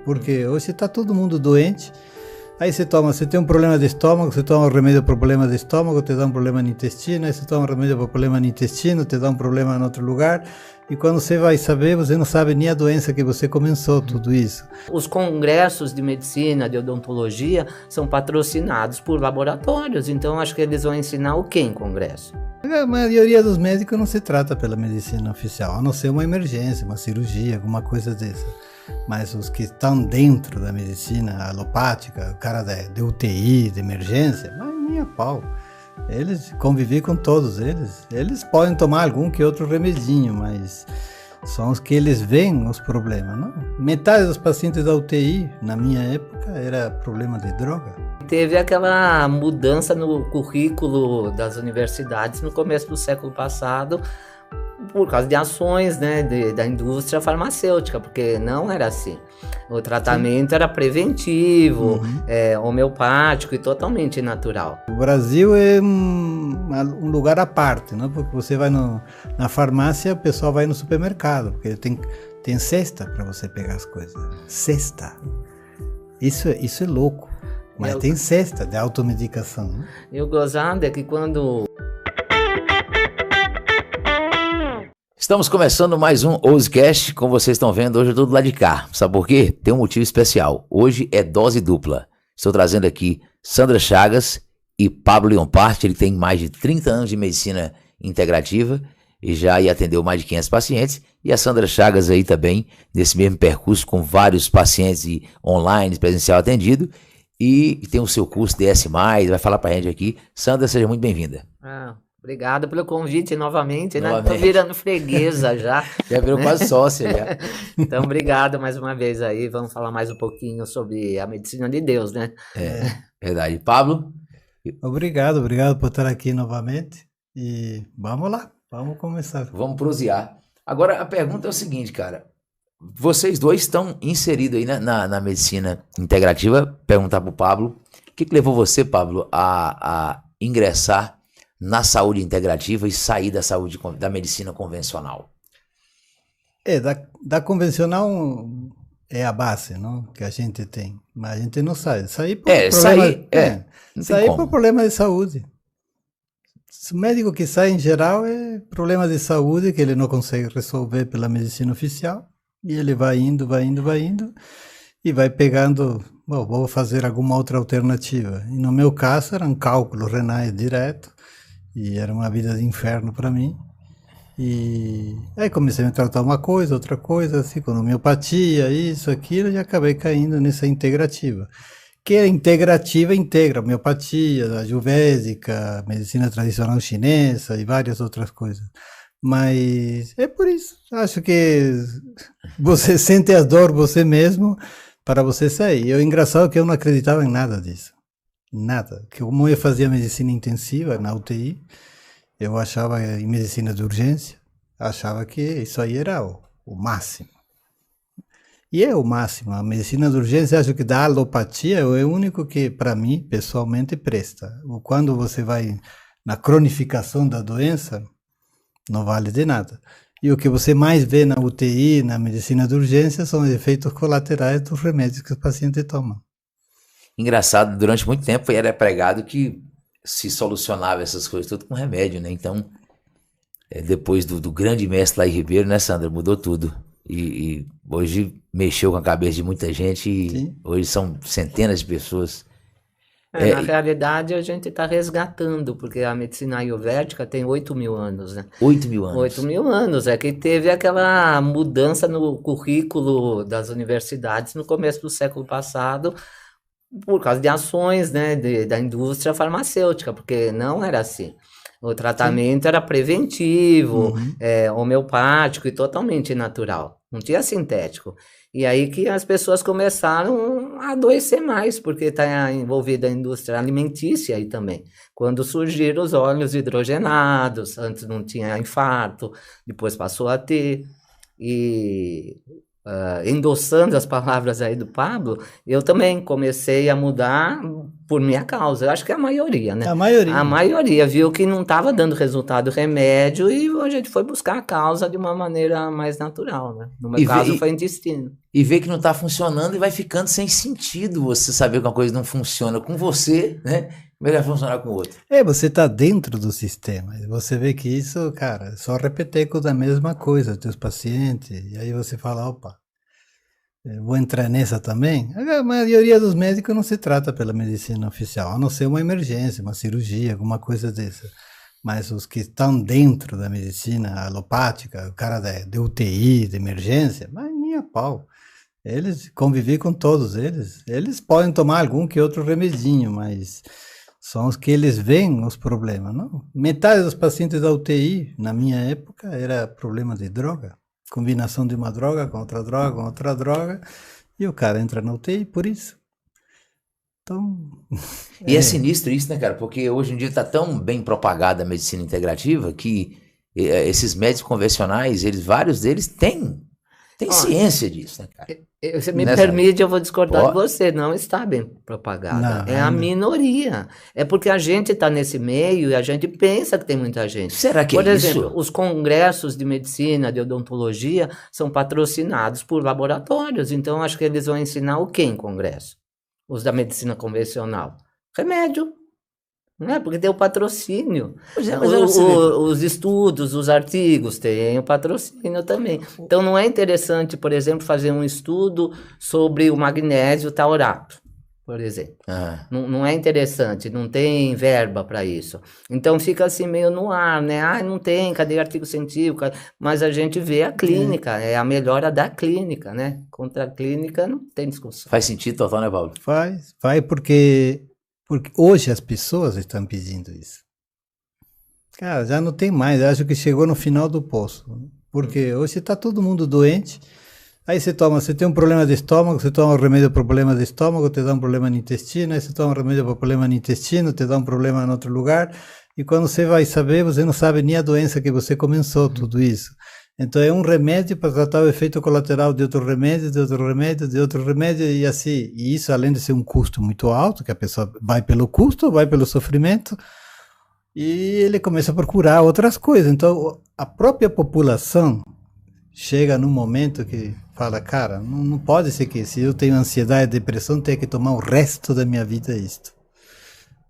Porque hoje está todo mundo doente. Aí você tem um problema de estômago, você toma um remédio para o problema de estômago, te dá um problema no intestino, aí você toma um remédio para o problema no intestino, te dá um problema em outro lugar, e quando você vai saber, você não sabe nem a doença que você começou, tudo isso. Os congressos de medicina, de odontologia, são patrocinados por laboratórios, então acho que eles vão ensinar o que em congresso? A maioria dos médicos não se trata pela medicina oficial, a não ser uma emergência, uma cirurgia, alguma coisa dessa. Mas os que estão dentro da medicina alopática, o cara de UTI, de emergência, mas nem a pau. Eles convivem com todos eles. Eles podem tomar algum que outro remedinho, mas são os que eles veem os problemas, não? Metade dos pacientes da UTI, na minha época, era problema de droga. Teve aquela mudança no currículo das universidades no começo do século passado, por causa de ações, né, da indústria farmacêutica, porque não era assim. O tratamento era preventivo, homeopático e totalmente natural. O Brasil é um lugar à parte, né? Porque você vai na farmácia, o pessoal vai no supermercado, porque tem cesta para você pegar as coisas. Cesta. Isso é louco. Mas tem cesta de automedicação. Né? E o gozado é que quando... Estamos começando mais um Ousecast, como vocês estão vendo, hoje eu estou do lado de cá. Sabe por quê? Tem um motivo especial. Hoje é dose dupla. Estou trazendo aqui Sandra Chagas e Pablo Leonpart. Ele tem mais de 30 anos de medicina integrativa e já atendeu mais de 500 pacientes. E a Sandra Chagas aí também, nesse mesmo percurso, com vários pacientes online, presencial atendido. E tem o seu curso DS+, vai falar pra gente aqui. Sandra, seja muito bem-vinda. Obrigado pelo convite novamente, né? Tô virando freguesa já. Já virou quase sócia, já. Então, obrigado mais uma vez aí. Vamos falar mais um pouquinho sobre a medicina de Deus, né? Verdade. Pablo? Obrigado por estar aqui novamente. E vamos lá, vamos começar. Vamos prosear. Agora, a pergunta é o seguinte, cara. Vocês dois estão inseridos aí na medicina integrativa. Perguntar pro Pablo. O que levou você, Pablo, a ingressar na saúde integrativa e sair da medicina convencional? Da convencional é a base, não? Que a gente tem, mas a gente não sai. Sair por problema de saúde. O médico que sai em geral é problema de saúde que ele não consegue resolver pela medicina oficial e ele vai indo e vai pegando, vou fazer alguma outra alternativa. E no meu caso eram cálculos renais direto. E era uma vida de inferno para mim. E aí comecei a me tratar uma coisa, outra coisa, assim, com homeopatia, isso, aquilo, e acabei caindo nessa integrativa. Que a integrativa integra homeopatia, ayurvédica, medicina tradicional chinesa e várias outras coisas. Mas é por isso. Acho que você sente a dor você mesmo para você sair. E o engraçado é que eu não acreditava em nada disso. Nada. Como eu fazia medicina intensiva na UTI, eu achava, em medicina de urgência, achava que isso aí era o máximo. E é o máximo. A medicina de urgência, acho que da alopatia é o único que, para mim, pessoalmente, presta. Quando você vai na cronificação da doença, não vale de nada. E o que você mais vê na UTI, na medicina de urgência, são os efeitos colaterais dos remédios que os pacientes tomam. Engraçado, durante muito tempo era pregado que se solucionava essas coisas tudo com remédio, né? Então, depois do grande mestre Laí Ribeiro, né, Sandra? Mudou tudo. E hoje mexeu com a cabeça de muita gente e sim, hoje são centenas de pessoas. Na realidade, a gente está resgatando, porque a medicina ayurvédica tem 8.000 anos, né? 8.000 anos. 8.000 anos, é que teve aquela mudança no currículo das universidades no começo do século passado, por causa de ações, né, da indústria farmacêutica, porque não era assim. O tratamento era preventivo, homeopático e totalmente natural. Não tinha sintético. E aí que as pessoas começaram a adoecer mais, porque está envolvida a indústria alimentícia aí também. Quando surgiram os óleos hidrogenados, antes não tinha infarto, depois passou a ter. E endossando as palavras aí do Pablo, eu também comecei a mudar por minha causa. Eu acho que é a maioria, né? A maioria. A maioria viu que não estava dando resultado o remédio e a gente foi buscar a causa de uma maneira mais natural, né? No meu caso foi intestino. E vê que não está funcionando e vai ficando sem sentido você saber que uma coisa não funciona com você, né? Como é que vai funcionar com o outro? Você está dentro do sistema. Você vê que isso, cara, é só repeteco da mesma coisa, teus pacientes. E aí você fala, opa, eu vou entrar nessa também. A maioria dos médicos não se trata pela medicina oficial, a não ser uma emergência, uma cirurgia, alguma coisa dessa. Mas os que estão dentro da medicina alopática, o cara de UTI, de emergência, mas nem a pau. Eles convivem com todos eles. Eles podem tomar algum que outro remedinho, mas são os que eles veem os problemas, não? Metade dos pacientes da UTI, na minha época, era problema de droga. Combinação de uma droga com outra droga, com outra droga, e o cara entra na UTI por isso. Então... E é sinistro isso, né, cara? Porque hoje em dia está tão bem propagada a medicina integrativa que esses médicos convencionais, vários deles têm ciência disso, né, cara? Você me permite, eu vou discordar de você, não está bem propagada. Não, é a minoria. É porque a gente está nesse meio e a gente pensa que tem muita gente. Será que Por é exemplo, isso? os congressos de medicina, de odontologia, são patrocinados por laboratórios. Então, acho que eles vão ensinar o quê em congresso? Os da medicina convencional? Remédio. Não é? Porque tem o patrocínio. Os estudos, os artigos têm o patrocínio também. Então não é interessante, por exemplo, fazer um estudo sobre o magnésio taurato, por exemplo. Não é interessante, não tem verba para isso. Então fica assim meio no ar, né? Não tem, cadê artigo científico? Mas a gente vê a clínica, é a melhora da clínica, né? Contra a clínica não tem discussão. Faz sentido total, né, Paulo? Faz porque hoje as pessoas estão pedindo isso. Cara, já não tem mais, eu acho que chegou no final do poço. Porque hoje está todo mundo doente, aí você tem um problema de estômago, você toma um remédio para o problema de estômago, te dá um problema no intestino, aí você toma um remédio para o problema no intestino, te dá um problema em outro lugar, e quando você vai saber, você não sabe nem a doença que você começou, tudo isso. Então é um remédio para tratar o efeito colateral de outro remédio, de outro remédio, de outro remédio, e assim. E isso, além de ser um custo muito alto, que a pessoa vai pelo custo, vai pelo sofrimento, e ele começa a procurar outras coisas. Então a própria população chega num momento que fala, cara, não pode ser que se eu tenho ansiedade e depressão, tenha que tomar o resto da minha vida isto.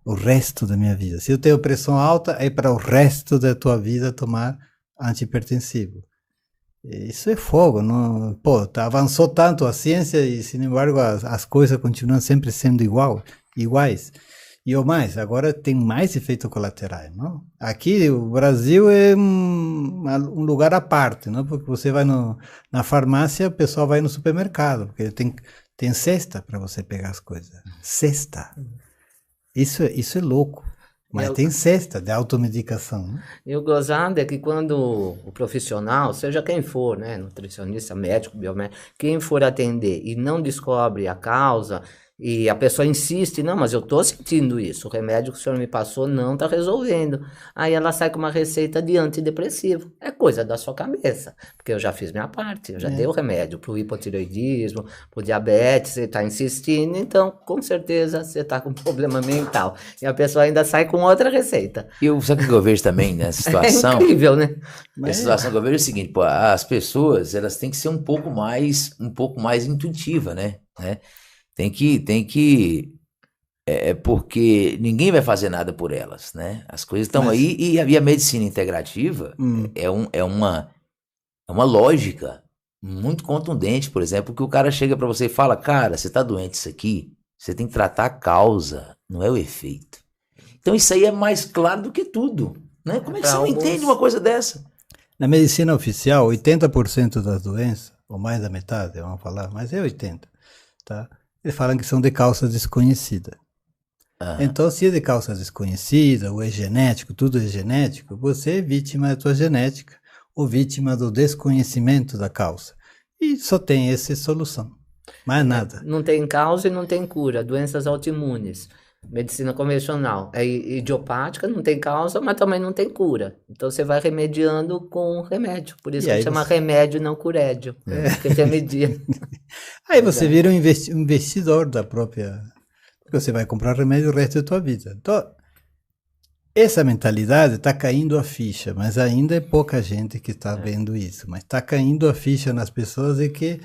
O resto da minha vida. Se eu tenho pressão alta, é para o resto da tua vida tomar antihipertensivo. Isso é fogo, não? Pô, avançou tanto a ciência e, sem embargo, as coisas continuam sempre sendo iguais. E o mais, agora tem mais efeitos colaterais, não? Aqui, o Brasil é um lugar à parte, não? Porque você vai na farmácia, o pessoal vai no supermercado, porque tem cesta para você pegar as coisas. Cesta. Isso é louco. Mas tem cesta de automedicação. Né? E o gozado é que quando o profissional, seja quem for, né, nutricionista, médico, biomédico, quem for atender e não descobre a causa, e a pessoa insiste, não, mas eu estou sentindo isso, o remédio que o senhor me passou não está resolvendo. Aí ela sai com uma receita de antidepressivo. É coisa da sua cabeça, porque eu já fiz minha parte, eu já dei o remédio para o hipotireoidismo, para o diabetes, você está insistindo, então com certeza você está com problema mental. E a pessoa ainda sai com outra receita. Sabe o que eu vejo também nessa situação? É incrível, né? Essa situação que eu vejo é o seguinte, pô, as pessoas, elas têm que ser um pouco mais intuitiva, né? Tem que porque ninguém vai fazer nada por elas, né? As coisas estão aí e a medicina integrativa é uma lógica muito contundente, por exemplo, que o cara chega para você e fala, cara, você tá doente isso aqui, você tem que tratar a causa, não é o efeito. Então isso aí é mais claro do que tudo, né? Como é que você não entende uma coisa dessa? Na medicina oficial, 80% das doenças, ou mais da metade, vamos falar, mas é 80%, tá? Eles falam que são de causa desconhecida. Então, se é de causa desconhecida, ou é genético, tudo é genético, você é vítima da tua genética, ou vítima do desconhecimento da causa. E só tem essa solução. Mais nada. Não tem causa e não tem cura. Doenças autoimunes. Medicina convencional é idiopática, não tem causa, mas também não tem cura. Então você vai remediando com remédio. Por isso E que aí chama você- remédio, não curédio. Porque remedia. Aí você vira um investidor da própria. Porque você vai comprar remédio o resto da tua vida. Então, essa mentalidade está caindo a ficha, mas ainda é pouca gente que está vendo isso. Mas está caindo a ficha nas pessoas e que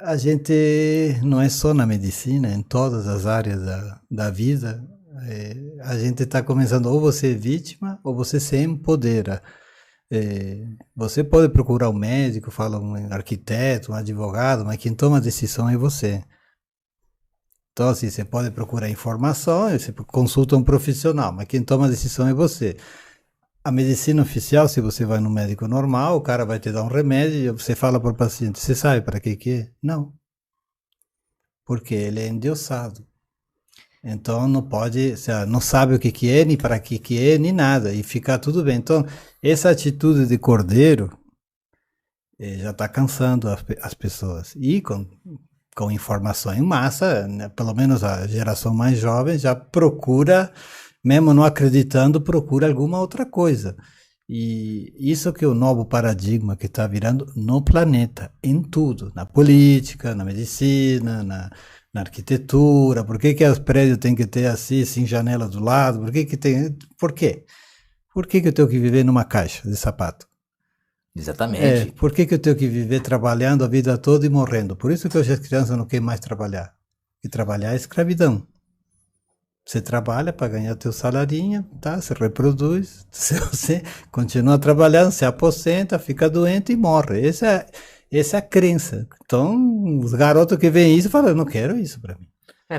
a gente não é só na medicina, em todas as áreas da vida. A gente está começando, ou você é vítima, ou você se empodera. Você pode procurar um médico, fala um arquiteto, um advogado, mas quem toma a decisão é você. Então, assim, você pode procurar informação, você consulta um profissional, mas quem toma a decisão é você. A medicina oficial, se você vai no médico normal, o cara vai te dar um remédio e você fala para o paciente, você sabe para que é? Não. Porque ele é endeusado. Então não pode, não sabe o que é, nem para que é, nem nada, e ficar tudo bem. Então, essa atitude de cordeiro já está cansando as pessoas. E com informação em massa, né, pelo menos a geração mais jovem já procura, mesmo não acreditando, procura alguma outra coisa. E isso que é o novo paradigma que está virando no planeta, em tudo, na política, na medicina, na arquitetura. Por que os prédios têm que ter assim, sem janela do lado? Por que tem? Por quê? Por que eu tenho que viver numa caixa de sapato? Exatamente. Por que eu tenho que viver trabalhando a vida toda e morrendo? Por isso que hoje as crianças não querem mais trabalhar. E trabalhar é escravidão. Você trabalha para ganhar teu salarinho, tá? Você reproduz, você continua trabalhando, se aposenta, fica doente e morre. Essa é a crença. Então, os garotos que veem isso falam, eu não quero isso para mim.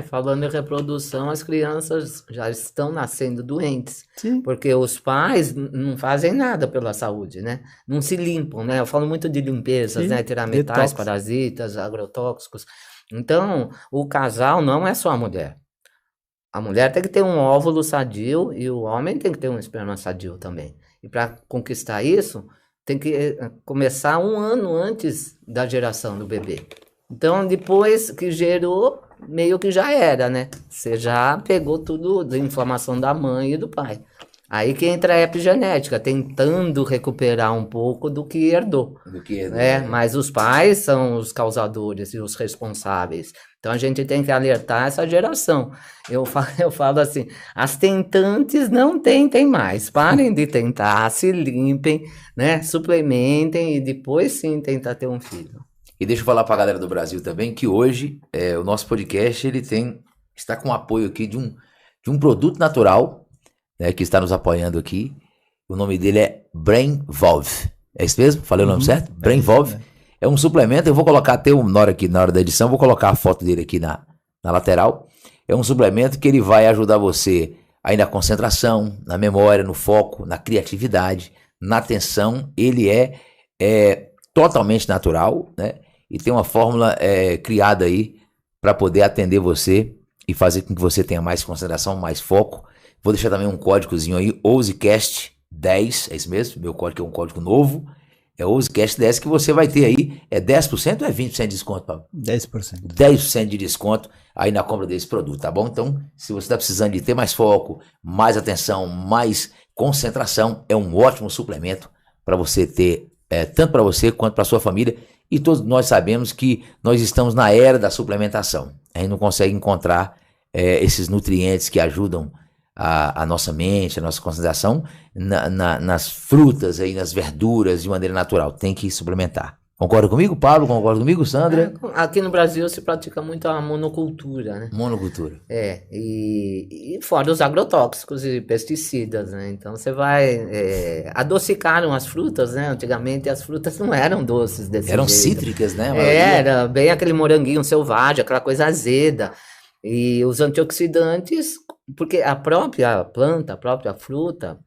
Falando em reprodução, as crianças já estão nascendo doentes. Sim. Porque os pais não fazem nada pela saúde, né? Não se limpam, né? Eu falo muito de limpezas, Sim, né? Tirar metais, detox. parasitas, agrotóxicos. Então, o casal não é só a mulher. A mulher tem que ter um óvulo sadio e o homem tem que ter um esperma sadio também. E para conquistar isso, tem que começar 1 ano antes da geração do bebê. Então, depois que gerou, meio que já era, né? Você já pegou tudo da inflamação da mãe e do pai. Aí que entra a epigenética, tentando recuperar um pouco do que herdou. Mas os pais são os causadores e os responsáveis. Então a gente tem que alertar essa geração. Eu falo assim, as tentantes não tentem mais. Parem de tentar, se limpem, né? Suplementem e depois sim tentar ter um filho. E deixa eu falar pra galera do Brasil também que hoje o nosso podcast ele está com o apoio aqui de um produto natural, né, que está nos apoiando aqui. O nome dele é BrainVolve. É isso mesmo? Falei o nome certo? BrainVolve. É um suplemento, eu vou colocar até na hora da edição, vou colocar a foto dele aqui na lateral. É um suplemento que ele vai ajudar você aí na concentração, na memória, no foco, na criatividade, na atenção. Ele é totalmente natural, né? E tem uma fórmula criada aí para poder atender você e fazer com que você tenha mais concentração, mais foco. Vou deixar também um códigozinho aí, OuseCast10, é isso mesmo? Meu código é um código novo, é OuseCast10, que você vai ter aí, 10% ou 20% de desconto, Pablo? 10%. 10% de desconto aí na compra desse produto, tá bom? Então, se você está precisando de ter mais foco, mais atenção, mais concentração, é um ótimo suplemento para você ter, tanto para você quanto para sua família. E todos nós sabemos que nós estamos na era da suplementação. A gente não consegue encontrar esses nutrientes que ajudam a nossa mente, a nossa concentração nas frutas, aí, nas verduras de maneira natural. Tem que suplementar. Concorda comigo, Pablo? Concorda comigo, Sandra? Aqui no Brasil se pratica muito a monocultura, né? Monocultura. E fora os agrotóxicos e pesticidas, né? Então você vai... adocicaram as frutas, né? Antigamente as frutas não eram doces desse Eram jeito. cítricas, né? Era bem aquele moranguinho selvagem, aquela coisa azeda. E os antioxidantes, porque a própria planta, a própria fruta,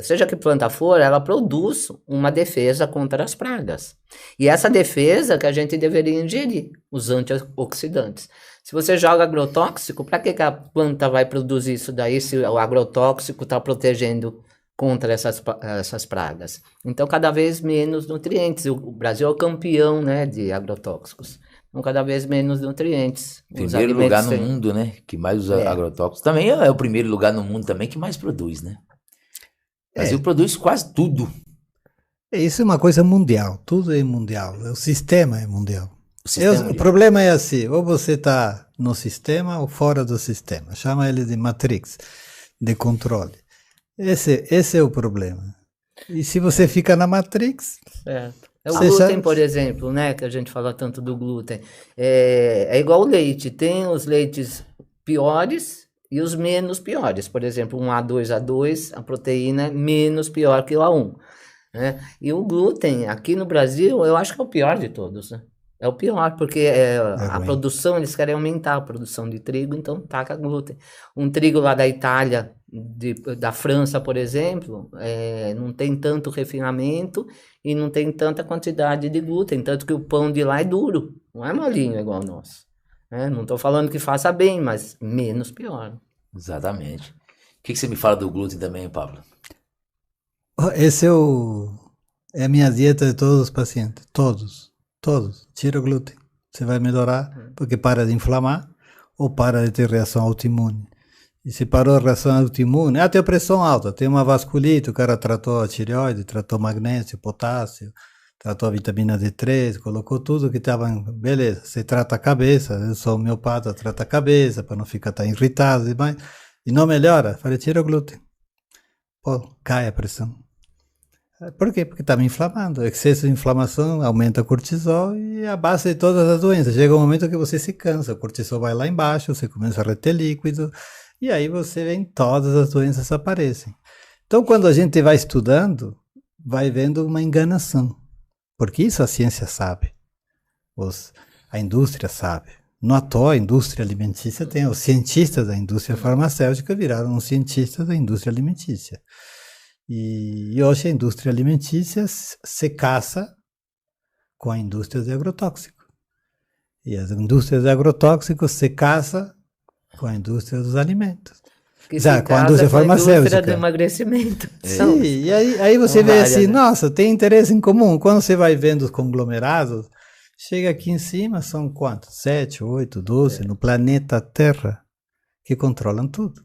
seja que planta for, ela produz uma defesa contra as pragas. E essa defesa que a gente deveria ingerir, os antioxidantes. Se você joga agrotóxico, para que a planta vai produzir isso daí se o agrotóxico está protegendo contra essas pragas? Então, cada vez menos nutrientes. O Brasil é o campeão, né, de agrotóxicos. com cada vez menos nutrientes. Os Primeiro lugar alimentos no têm- mundo, né? Que mais usa É. agrotóxicos. Também é o primeiro lugar no mundo também que mais produz, né? O Brasil produz quase tudo. Isso é uma coisa mundial, tudo é mundial, o sistema é mundial. O sistema O mundial. problema é assim, ou você está no sistema ou fora do sistema. Chama ele de matrix, de controle. Esse é o problema. E se você fica na matrix, Certo. É o Você glúten, sabe- por exemplo, né? Que a gente fala tanto do glúten. É igual o leite. Tem os leites piores e os menos piores. Por exemplo, um A2, a proteína é menos pior que o A1. Né? E o glúten, aqui no Brasil, eu acho que é o pior de todos, né? É o pior, porque a ruim. produção, eles querem aumentar a produção de trigo, então taca glúten. Um trigo lá da Itália, da França, por exemplo, não tem tanto refinamento e não tem tanta quantidade de glúten, tanto que o pão de lá é duro, não é molinho igual o nosso. Né? Não estou falando que faça bem, mas menos pior. Exatamente. O que você me fala do glúten também, Pablo? esse é a minha dieta de todos os pacientes. Todos. Tira o glúten. Você vai melhorar, porque para de inflamar ou para de ter reação autoimune. E se parou a reação autoimune, tem pressão alta, tem uma vasculite, o cara tratou a tireoide, tratou magnésio, potássio, tratou a vitamina D3, colocou tudo que estava, beleza, você trata a cabeça, eu sou homeopata, trata a cabeça, para não ficar tão irritado demais, e não melhora, falei, tira o glúten. Pô, cai a pressão. Por quê? Porque está me inflamando. O excesso de inflamação aumenta o cortisol e é a base de todas as doenças. Chega um momento que você se cansa, o cortisol vai lá embaixo, você começa a reter líquido, e aí você vê todas as doenças aparecem. Então, quando a gente vai estudando, vai vendo uma enganação. Porque isso a ciência sabe. A indústria sabe. Não à toa, a indústria alimentícia tem os cientistas da indústria farmacêutica viraram os cientistas da indústria alimentícia. E hoje a indústria alimentícia se caça com a indústria de agrotóxicos. E as indústrias de agrotóxicos se caça com a indústria dos alimentos. Que Já, se com a casa indústria com a indústria farmacêutica. do emagrecimento. Sim, e aí você são vê várias, assim, né? nossa, tem interesse em comum. Quando você vai vendo os conglomerados, chega aqui em cima, são quantos? 7, 8, 12 no planeta Terra que controlam tudo.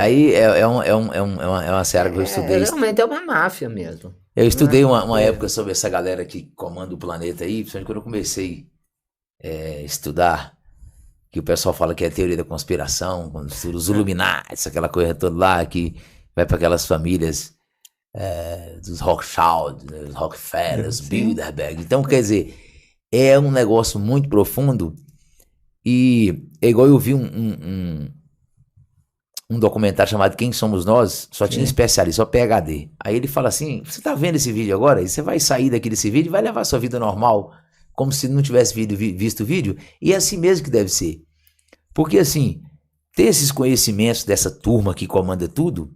Aí é uma seara que eu estudei. Realmente é uma máfia mesmo. Eu estudei uma época sobre essa galera que comanda o planeta aí, principalmente quando eu comecei a estudar, que o pessoal fala que é teoria da conspiração, quando estuda os Illuminati, aquela coisa toda lá, que vai para aquelas famílias dos Rothschild, dos Rockefellers, Bilderberg. Então, quer dizer, é um negócio muito profundo e é igual eu vi um documentário chamado Quem Somos Nós, só tinha especialista, só PhD. Aí ele fala assim, você tá vendo esse vídeo agora? E você vai sair daqui desse vídeo e vai levar a sua vida normal, como se não tivesse visto o vídeo, e é assim mesmo que deve ser. Porque assim, ter esses conhecimentos dessa turma que comanda tudo,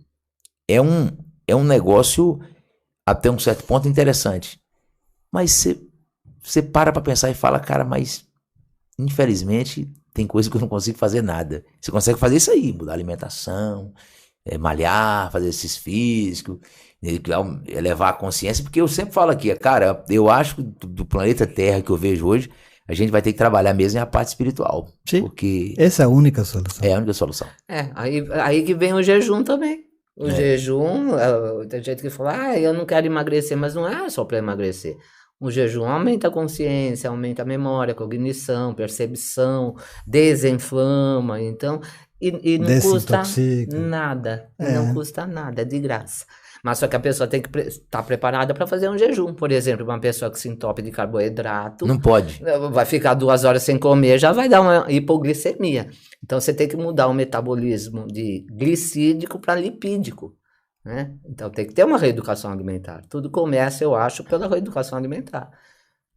é um negócio até um certo ponto interessante. Mas você para pra pensar e fala, cara, mas infelizmente tem coisa que eu não consigo fazer nada. Você consegue fazer isso aí, mudar a alimentação, malhar, fazer exercício físico, elevar a consciência, porque eu sempre falo aqui, cara, eu acho que do planeta Terra que eu vejo hoje, a gente vai ter que trabalhar mesmo a parte espiritual. Sim. Porque essa é a única solução. é a única solução. Aí que vem o jejum também. O jejum, tem gente que fala, eu não quero emagrecer, mas não é só para emagrecer. O jejum aumenta a consciência, aumenta a memória, a cognição, percepção, desinflama, então, e não custa nada, não custa nada, é de graça. Mas só que a pessoa tem que estar preparada para fazer um jejum. Por exemplo, uma pessoa que se entope de carboidrato... Não pode. Vai ficar 2 horas sem comer, já vai dar uma hipoglicemia. Então, você tem que mudar o metabolismo de glicídico para lipídico. Né? Então, tem que ter uma reeducação alimentar. Tudo começa, eu acho, pela reeducação alimentar.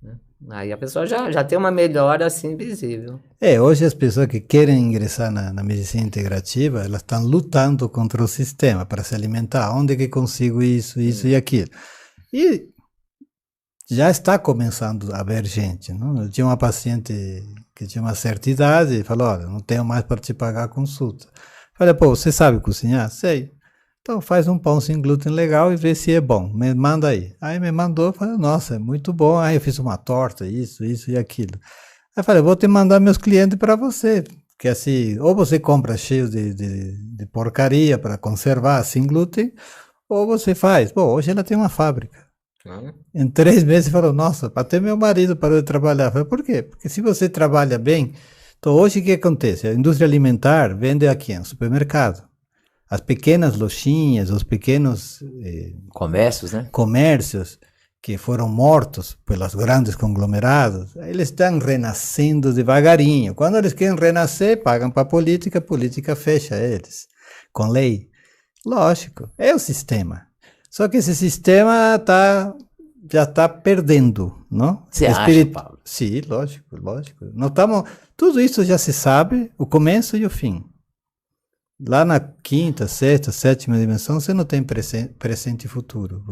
Né? Aí a pessoa já tem uma melhora assim visível. Hoje as pessoas que querem ingressar na medicina integrativa, elas estão lutando contra o sistema para se alimentar. Onde que consigo isso e aquilo? E já está começando a haver gente. Não? Eu tinha uma paciente que tinha uma certa idade e falou, olha, não tenho mais para te pagar a consulta. Falei, pô, você sabe cozinhar? Sei. Então faz um pão sem glúten legal e vê se é bom. Me manda aí. Aí me mandou, falei, nossa, é muito bom. Aí eu fiz uma torta, isso e aquilo. Aí eu falei, vou te mandar meus clientes para você. Que assim, ou você compra cheio de porcaria para conservar sem glúten, ou você faz. Bom, hoje ela tem uma fábrica. Em 3 meses falou, nossa, até meu marido parou de trabalhar. Eu falei, por quê? Porque se você trabalha bem, então hoje o que acontece? A indústria alimentar vende aqui no supermercado. As pequenas lojinhas, os pequenos comércios, né? Comércios que foram mortos pelos grandes conglomerados, eles estão renascendo devagarinho. Quando eles querem renascer, pagam para a política fecha eles, com lei. Lógico, é o sistema. Só que esse sistema já está perdendo, não? Você acha, Paulo? Sim, lógico. Tudo isso já se sabe, o começo e o fim. Lá na quinta, sexta, sétima dimensão, você não tem presente e futuro.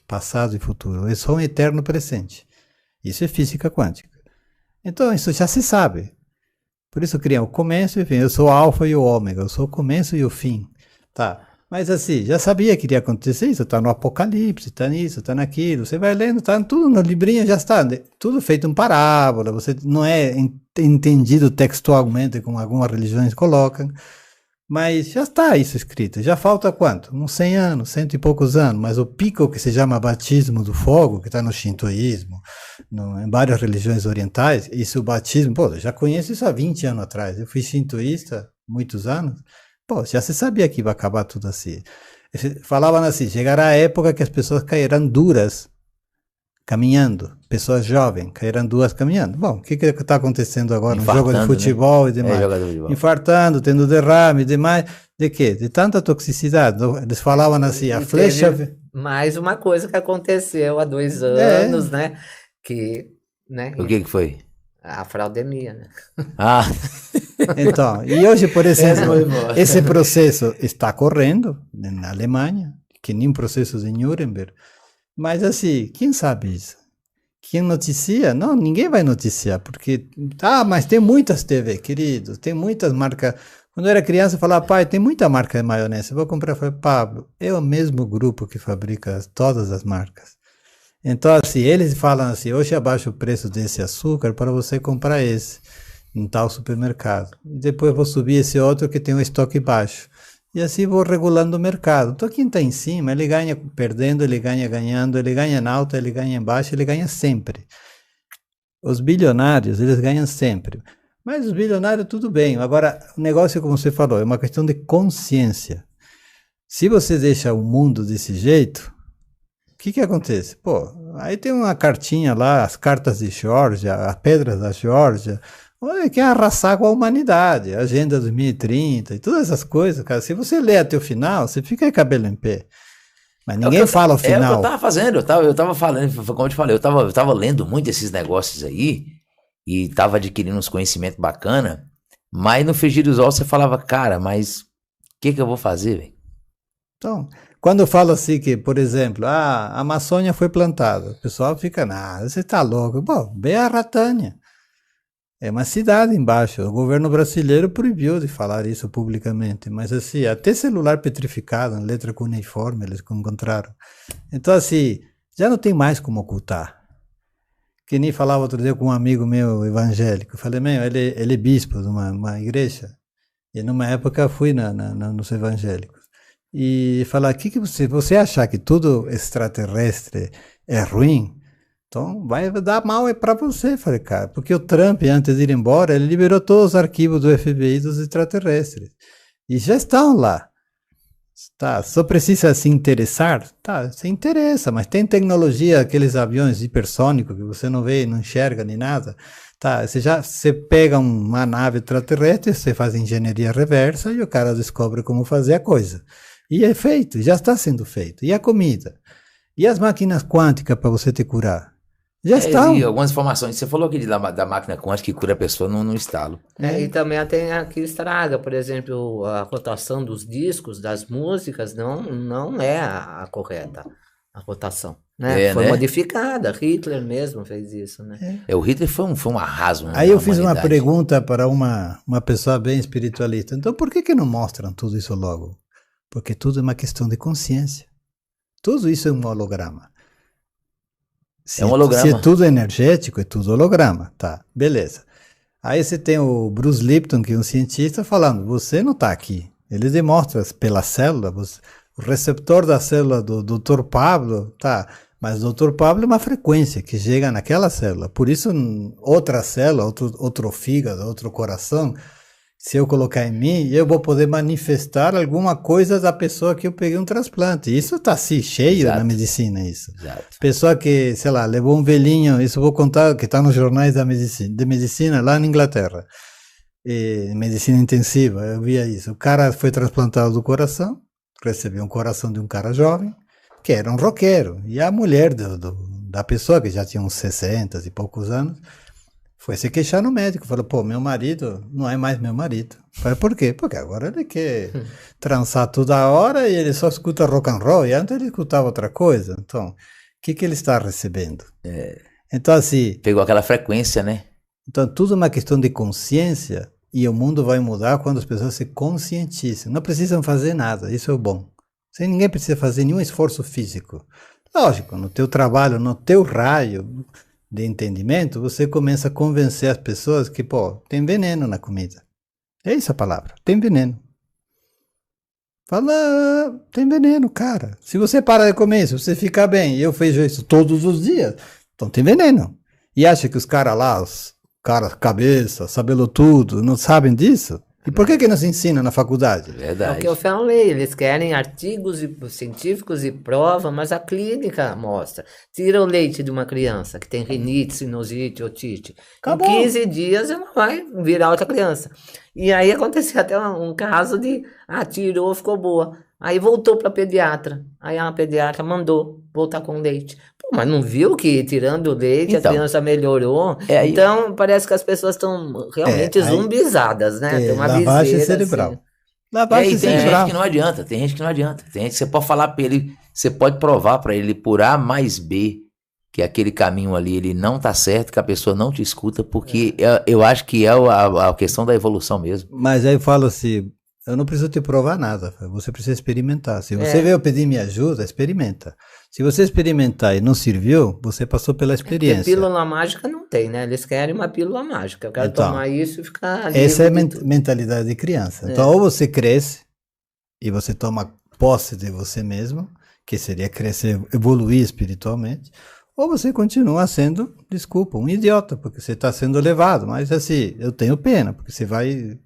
Passado e futuro. É só um eterno presente. Isso é física quântica. Então, isso já se sabe. Por isso criam o começo e o fim. Eu sou o alfa e o ômega. Eu sou o começo e o fim. Tá. Mas assim, já sabia que iria acontecer isso. Está no Apocalipse, está nisso, está naquilo. Você vai lendo, está tudo no livrinho, já está. Tudo feito em parábola. Você não é entendido textualmente, como algumas religiões colocam. Mas já está isso escrito. Já falta quanto? Uns 100 anos, 100 e poucos anos. Mas o pico que se chama batismo do fogo, que está no shintoísmo, em várias religiões orientais, isso o batismo, pô, eu já conheço isso há 20 anos atrás. Eu fui shintoísta muitos anos. Pô, já se sabia que ia acabar tudo assim. Falavam assim, chegará a época que as pessoas cairão duras caminhando. Pessoas jovens cairão duras caminhando. Bom, o que está acontecendo agora no jogo de futebol, né? E demais? Infartando, tendo derrame e demais. De quê? De tanta toxicidade. Eles falavam assim, a flecha... Mais uma coisa que aconteceu há 2 anos, né? Né? O que foi? A fraudemia, né? Ah... Então, e hoje, por exemplo, esse processo está correndo na Alemanha, que nem processo de Nuremberg, mas assim, quem sabe isso? Quem noticia? Não, ninguém vai noticiar, porque, mas tem muitas TV, querido, tem muitas marcas. Quando eu era criança, eu falava, pai, tem muita marca de maionese, eu vou comprar. Eu falei, Pablo, é o mesmo grupo que fabrica todas as marcas. Então, assim, eles falam assim, hoje abaixa o preço desse açúcar para você comprar esse. Em tal supermercado. E depois vou subir esse outro que tem um estoque baixo. E assim vou regulando o mercado. Então quem está em cima, ele ganha perdendo, ele ganha ganhando, ele ganha em alta, ele ganha em baixa, ele ganha sempre. Os bilionários, eles ganham sempre. Mas os bilionários, tudo bem. Agora, o negócio, como você falou, é uma questão de consciência. Se você deixa o mundo desse jeito, o que acontece? Pô, aí tem uma cartinha lá, as cartas de Geórgia, as pedras da Geórgia, quer arrasar com a humanidade, a Agenda 2030 e todas essas coisas, cara. Se você lê até o final, você fica de cabelo em pé. Mas ninguém fala o final. É o que eu tava fazendo, eu tava falando, como eu te falei, eu tava lendo muito esses negócios aí e tava adquirindo uns conhecimentos bacanas, mas no frigir dos ovos você falava, cara, mas o que eu vou fazer, velho? Então, quando eu falo assim que, por exemplo, a Amazônia foi plantada, o pessoal fica, você tá louco. Bom, vê a Ratânia. É uma cidade embaixo. O governo brasileiro proibiu de falar isso publicamente. Mas assim, até celular petrificado, em letra cuneiforme, eles encontraram. Então assim, já não tem mais como ocultar. Que nem falava outro dia com um amigo meu evangélico. Eu falei, ele é bispo de uma igreja. E numa época eu fui nos evangélicos. E falar, que você achar que tudo extraterrestre é ruim? Então vai dar mal para você, falei, cara, porque o Trump, antes de ir embora, ele liberou todos os arquivos do FBI dos extraterrestres. E já estão lá. Tá, só precisa se interessar? Tá, se interessa, mas tem tecnologia, aqueles aviões hipersônicos que você não vê, não enxerga nem nada. Tá, você pega uma nave extraterrestre, você faz engenharia reversa e o cara descobre como fazer a coisa. E é feito, já está sendo feito. E a comida? E as máquinas quânticas para você te curar? Já estão. E algumas informações. Você falou aqui da máquina quântica que cura a pessoa no estalo. E também tem a que estraga, por exemplo, a rotação dos discos, das músicas, não é a correta, a rotação. Né? Foi modificada, Hitler mesmo fez isso. Né? O Hitler foi um arraso. Aí eu fiz uma pergunta para uma pessoa bem espiritualista. Então por que não mostram tudo isso logo? Porque tudo é uma questão de consciência. Tudo isso é um holograma. Se, É um holograma. se é tudo energético, é tudo holograma. Tá, beleza. Aí você tem o Bruce Lipton, que é um cientista, falando, você não está aqui. Ele demonstra pela célula, o receptor da célula do Dr. Pablo, tá, mas o Dr. Pablo é uma frequência que chega naquela célula. Por isso, outra célula, outro fígado, outro coração, se eu colocar em mim, eu vou poder manifestar alguma coisa da pessoa que eu peguei um transplante. Isso está assim, cheio Exato. na medicina, isso. Exato. Pessoa que, sei lá, levou um velhinho, isso eu vou contar, que está nos jornais de medicina lá na Inglaterra. Medicina intensiva, eu via isso. O cara foi transplantado do coração, recebeu um coração de um cara jovem, que era um roqueiro. E a mulher da pessoa, que já tinha uns 60 e poucos anos, foi se queixar no médico. Falou, pô, meu marido não é mais meu marido. Falei, por quê? Porque agora ele quer transar toda hora e ele só escuta rock and roll. E antes ele escutava outra coisa. Então, o que ele está recebendo? Então, assim... Pegou aquela frequência, né? Então, tudo é uma questão de consciência e o mundo vai mudar quando as pessoas se conscientizam. Não precisam fazer nada, isso é o bom. Ninguém precisa fazer nenhum esforço físico. Lógico, no teu trabalho, no teu raio de entendimento, você começa a convencer as pessoas que, pô, tem veneno na comida. É essa a palavra, tem veneno. Fala, tem veneno, cara. Se você parar de comer isso, você ficar bem, e eu vejo isso todos os dias, então tem veneno. E acha que os caras lá, os caras cabeça, sabelo tudo, não sabem disso? E por que não se ensina na faculdade? É o Verdade. que eu falei, eles querem artigos científicos e prova, mas a clínica mostra. Tira o leite de uma criança que tem rinite, sinusite, otite. Acabou. Em 15 dias ela vai virar outra criança. E aí aconteceu até um caso de, tirou, ficou boa. Aí voltou para pediatra. Aí a pediatra mandou voltar com leite. Pô, mas não viu que tirando o leite Então, a criança melhorou? aí- Então parece que as pessoas estão realmente aí- zumbizadas, né? Tem uma lavagem viseira, cerebral. assim. Lavagem Tem gente cerebral. que não adianta, tem gente que não adianta. Tem gente que você pode falar pra ele, você pode provar pra ele por A mais B que aquele caminho ali ele não tá certo, que a pessoa não te escuta, porque eu acho que é a questão da evolução mesmo. Mas aí eu falo assim, eu não preciso te provar nada, você precisa experimentar. Se você veio pedir minha ajuda, experimenta. Se você experimentar e não serviu, você passou pela Porque experiência. pílula mágica não tem, né? Eles querem uma pílula mágica. Eu quero Então, tomar isso e ficar Essa é a livre de tudo. mentalidade de criança. Então, ou você cresce e você toma posse de você mesmo, que seria crescer, evoluir espiritualmente, ou você continua sendo, desculpa, um idiota, porque você está sendo levado. Mas assim, eu tenho pena, porque você vai...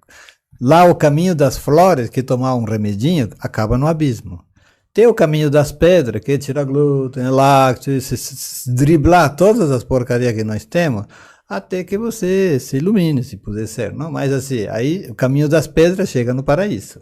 Lá o caminho das flores, que tomar um remedinho, acaba no abismo. Tem o caminho das pedras, que é tirar glúten, lácteos, driblar todas as porcarias que nós temos, até que você se ilumine, se puder ser. Não? Mas assim, aí o caminho das pedras chega no paraíso.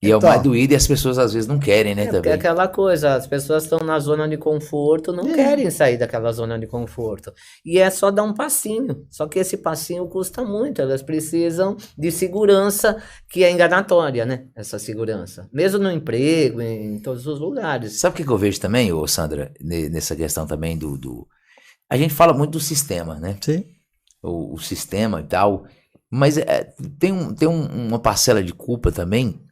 E é o Então, mais doído e as pessoas às vezes não querem, né, Porque é também. aquela coisa, as pessoas estão na zona de conforto, não querem sair daquela zona de conforto. E é só dar um passinho. Só que esse passinho custa muito. Elas precisam de segurança, que é enganatória, né? Essa segurança. Mesmo no emprego, em todos os lugares. Sabe o que eu vejo também, ô Sandra, nessa questão também A gente fala muito do sistema, né? sim. O sistema e tal, mas tem uma parcela de culpa também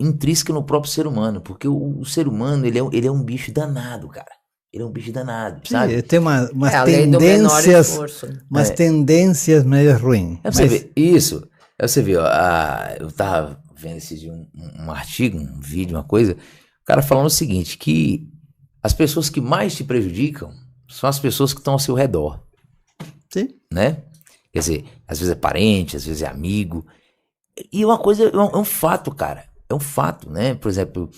intrínseca no próprio ser humano, porque o ser humano, ele é um bicho danado, cara. Ele é um bicho danado, sabe? Sim, tem umas A lei do menor tendências, esforço. umas tendências meio ruins. É pra você ver, isso. É pra você ver, ó, eu tava vendo esse dia um artigo, um vídeo, uma coisa, o cara falando o seguinte, que as pessoas que mais te prejudicam são as pessoas que estão ao seu redor, Sim. né? Quer dizer, às vezes é parente, às vezes é amigo. E uma coisa, é um fato, cara. É um fato, né? Por exemplo,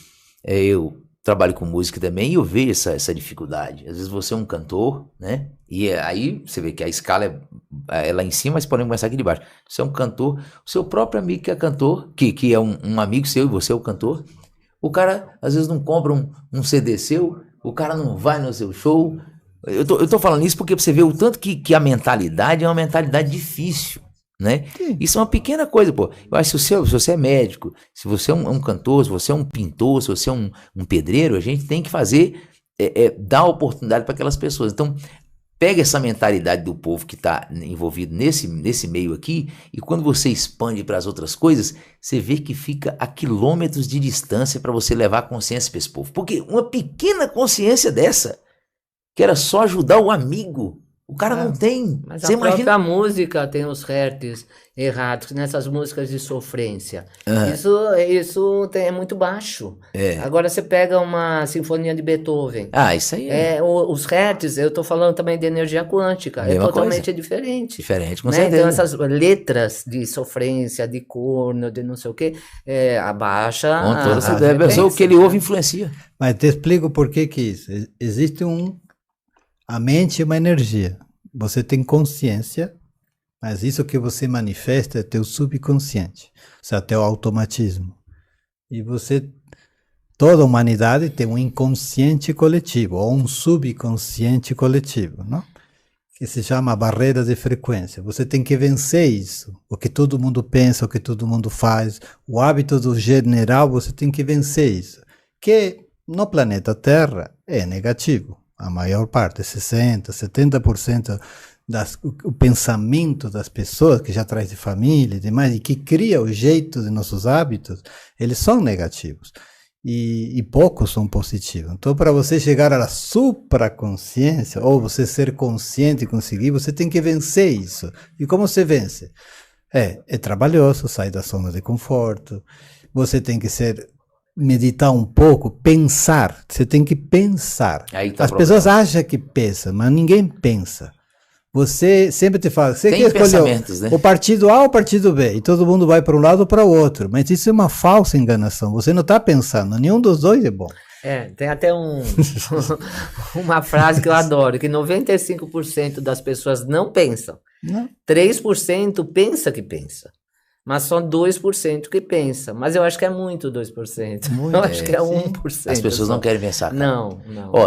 eu trabalho com música também e eu vejo essa dificuldade. Às vezes você é um cantor, né? E aí você vê que a escala é lá em cima, mas podemos começar aqui de baixo. Você é um cantor, o seu próprio amigo que é cantor, que é um amigo seu e você é o cantor. O cara, às vezes, não compra um CD seu, o cara não vai no seu show. Eu tô falando isso porque você vê o tanto que a mentalidade é uma mentalidade difícil, né? Isso é uma pequena coisa, pô. Eu acho que se você é médico, se você é um cantor, se você é um pintor, se você é um pedreiro, a gente tem que fazer, dar oportunidade para aquelas pessoas. Então, pega essa mentalidade do povo que está envolvido nesse meio aqui, e quando você expande para as outras coisas, você vê que fica a quilômetros de distância para você levar a consciência para esse povo. Porque uma pequena consciência dessa que era só ajudar o amigo. O cara não tem. Mas Você a imagina. própria música tem os hertz errados nessas músicas de sofrência. Isso é muito baixo. Agora você pega uma sinfonia de Beethoven. Isso aí é. Os hertz, eu estou falando também de energia quântica, Mesma totalmente coisa. diferente. Diferente, com Né? certeza. Então essas letras de sofrência, de corno, de não sei o que, abaixa Com toda a certeza. A pessoa, o que ele ouve influencia. Mas te explico por que isso. Existe a mente é uma energia. Você tem consciência, mas isso que você manifesta é teu subconsciente, ou seja, teu automatismo. E toda a humanidade tem um inconsciente coletivo, ou um subconsciente coletivo, não? Que se chama barreira de frequência. Você tem que vencer isso. O que todo mundo pensa, o que todo mundo faz, o hábito do general, você tem que vencer isso. Que no planeta Terra é negativo. A maior parte, 60%, 70% o pensamento das pessoas, que já traz de família e demais, e que cria o jeito de nossos hábitos, eles são negativos. E poucos são positivos. Então, para você chegar à supraconsciência, ou você ser consciente e conseguir, você tem que vencer isso. E como você vence? É trabalhoso, sair da zona de conforto. Você tem que meditar um pouco, pensar. Você tem que pensar. As pessoas acham que pensam, mas ninguém pensa. Você sempre te fala, você quer escolher o partido A ou o partido B, e todo mundo vai para um lado ou para o outro, mas isso é uma falsa enganação, você não está pensando, nenhum dos dois é bom. Tem até uma frase que eu adoro, que 95% das pessoas não pensam, 3% pensa que pensa. Mas só 2% que pensa. Mas eu acho que é muito 2%. Eu acho que é 1%. As pessoas não querem pensar. Cara. Não.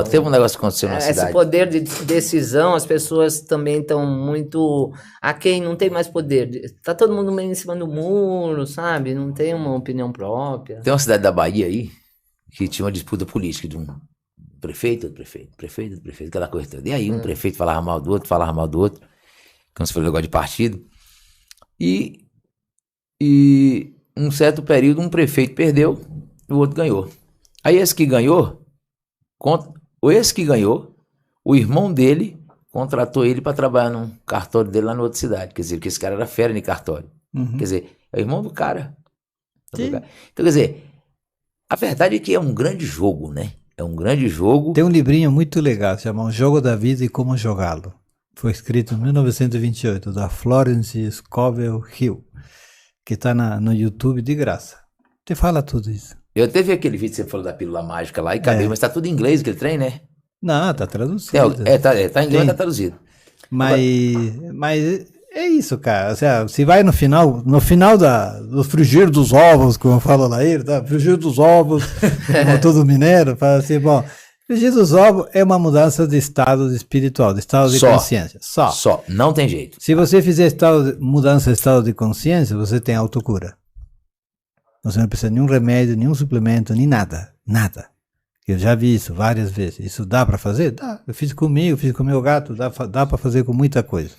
Teve um negócio que aconteceu na cidade. Esse poder de decisão, as pessoas também estão muito... quem não tem mais poder. Tá todo mundo meio em cima do muro, sabe? Não tem uma opinião própria. Tem uma cidade da Bahia aí, que tinha uma disputa política de um prefeito, aquela coisa toda. E aí um prefeito falava mal do outro, como se fosse um negócio de partido. E um certo período um prefeito perdeu e o outro ganhou. Aí esse que ganhou, o irmão dele contratou ele para trabalhar num cartório dele lá na outra cidade. Quer dizer, que esse cara era fera em cartório. Quer dizer, é o irmão do cara. Então, quer dizer, a verdade é que é um grande jogo, né? É um grande jogo. Tem um livrinho muito legal, chama O Jogo da Vida e Como Jogá-lo. Foi escrito em 1928, da Florence Scovel Hill, que está no YouTube de graça. Te fala tudo isso. Eu teve aquele vídeo que você falou da pílula mágica lá, e cadê? Mas tá tudo em inglês aquele trem, né? Não, tá traduzido. Tá em inglês, tá traduzido. Mas é isso, cara. Ou seja, se vai no final do frigir dos ovos, como fala lá, tá? Frigir dos ovos, como todo mineiro, fala assim, bom, frigir dos ovos é uma mudança de estado espiritual, de estado de consciência. Só. Não tem jeito. Se você fizer mudança de estado de consciência, você tem autocura. Você não precisa de nenhum remédio, nenhum suplemento, nem nada. Nada. Eu já vi isso várias vezes. Isso dá para fazer? Dá. Eu fiz comigo, fiz com meu gato, dá para fazer com muita coisa.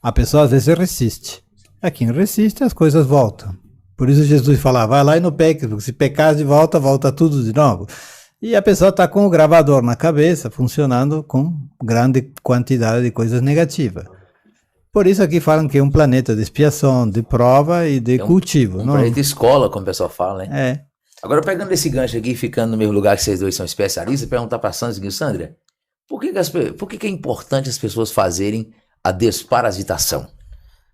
A pessoa às vezes resiste. A quem resiste, as coisas voltam. Por isso Jesus fala, vai lá e não peque, porque se pecar de volta, volta tudo de novo. E a pessoa está com o gravador na cabeça, funcionando com grande quantidade de coisas negativas. Por isso aqui falam que é um planeta de expiação, de prova e de cultivo. Um planeta escola, como o pessoal fala, né? É. Agora, pegando esse gancho aqui, ficando no mesmo lugar que vocês dois são especialistas, perguntar para a Sandra, Sandra, por que é importante as pessoas fazerem a desparasitação?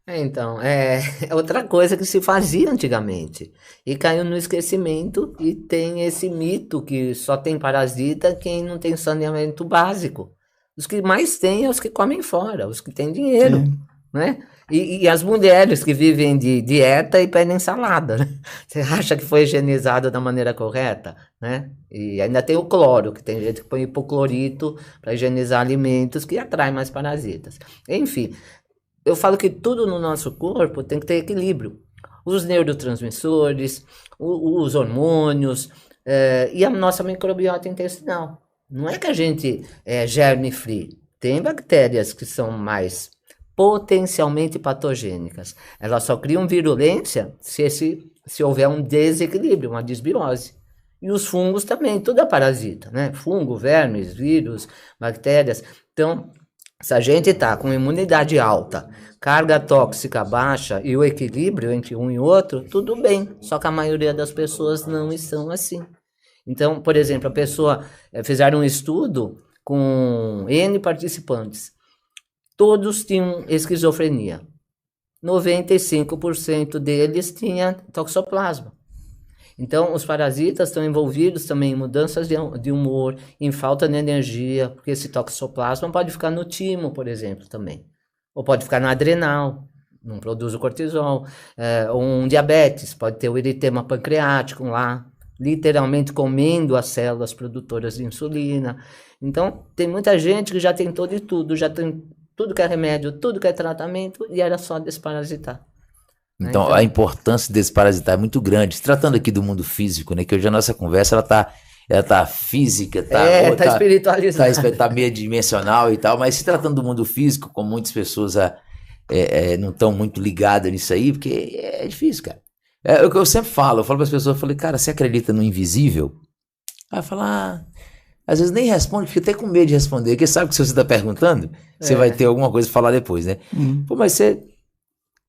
Então, é outra coisa que se fazia antigamente e caiu no esquecimento, e tem esse mito que só tem parasita quem não tem saneamento básico. Os que mais têm é os que comem fora, os que têm dinheiro, né? E as mulheres que vivem de dieta e pedem salada, né? Você acha que foi higienizado da maneira correta, né? E ainda tem o cloro, que tem gente que põe hipoclorito para higienizar alimentos, que atrai mais parasitas. Enfim, eu falo que tudo no nosso corpo tem que ter equilíbrio. Os neurotransmissores, os hormônios e a nossa microbiota intestinal. Não é que a gente é germe-free. Tem bactérias que são mais potencialmente patogênicas. Elas só criam virulência se houver um desequilíbrio, uma disbiose. E os fungos também, tudo é parasita, né? Fungo, vermes, vírus, bactérias. Então, se a gente está com imunidade alta, carga tóxica baixa e o equilíbrio entre um e outro, tudo bem. Só que a maioria das pessoas não estão assim. Então, por exemplo, a pessoa fizeram um estudo com N participantes. Todos tinham esquizofrenia. 95% deles tinha toxoplasma. Então, os parasitas estão envolvidos também em mudanças de humor, em falta de energia, porque esse toxoplasma pode ficar no timo, por exemplo, também. Ou pode ficar na adrenal, não produz o cortisol. Ou um diabetes, pode ter o eritema pancreático lá, literalmente comendo as células produtoras de insulina. Então, tem muita gente que já tentou de tudo, já tem tudo que é remédio, tudo que é tratamento, e era só desparasitar. Então, a importância de desparasitar é muito grande. Se tratando aqui do mundo físico, né? Que hoje a nossa conversa, ela tá física, tá espiritualizada. Tá meio dimensional e tal, mas se tratando do mundo físico, como muitas pessoas não estão muito ligadas nisso aí, porque é difícil, cara. É o que eu sempre falo, eu falo para as pessoas, eu falei, cara, você acredita no invisível? Aí eu falo, às vezes nem responde, fica até com medo de responder, porque sabe que se você está perguntando, você vai ter alguma coisa para falar depois, né? Pô, mas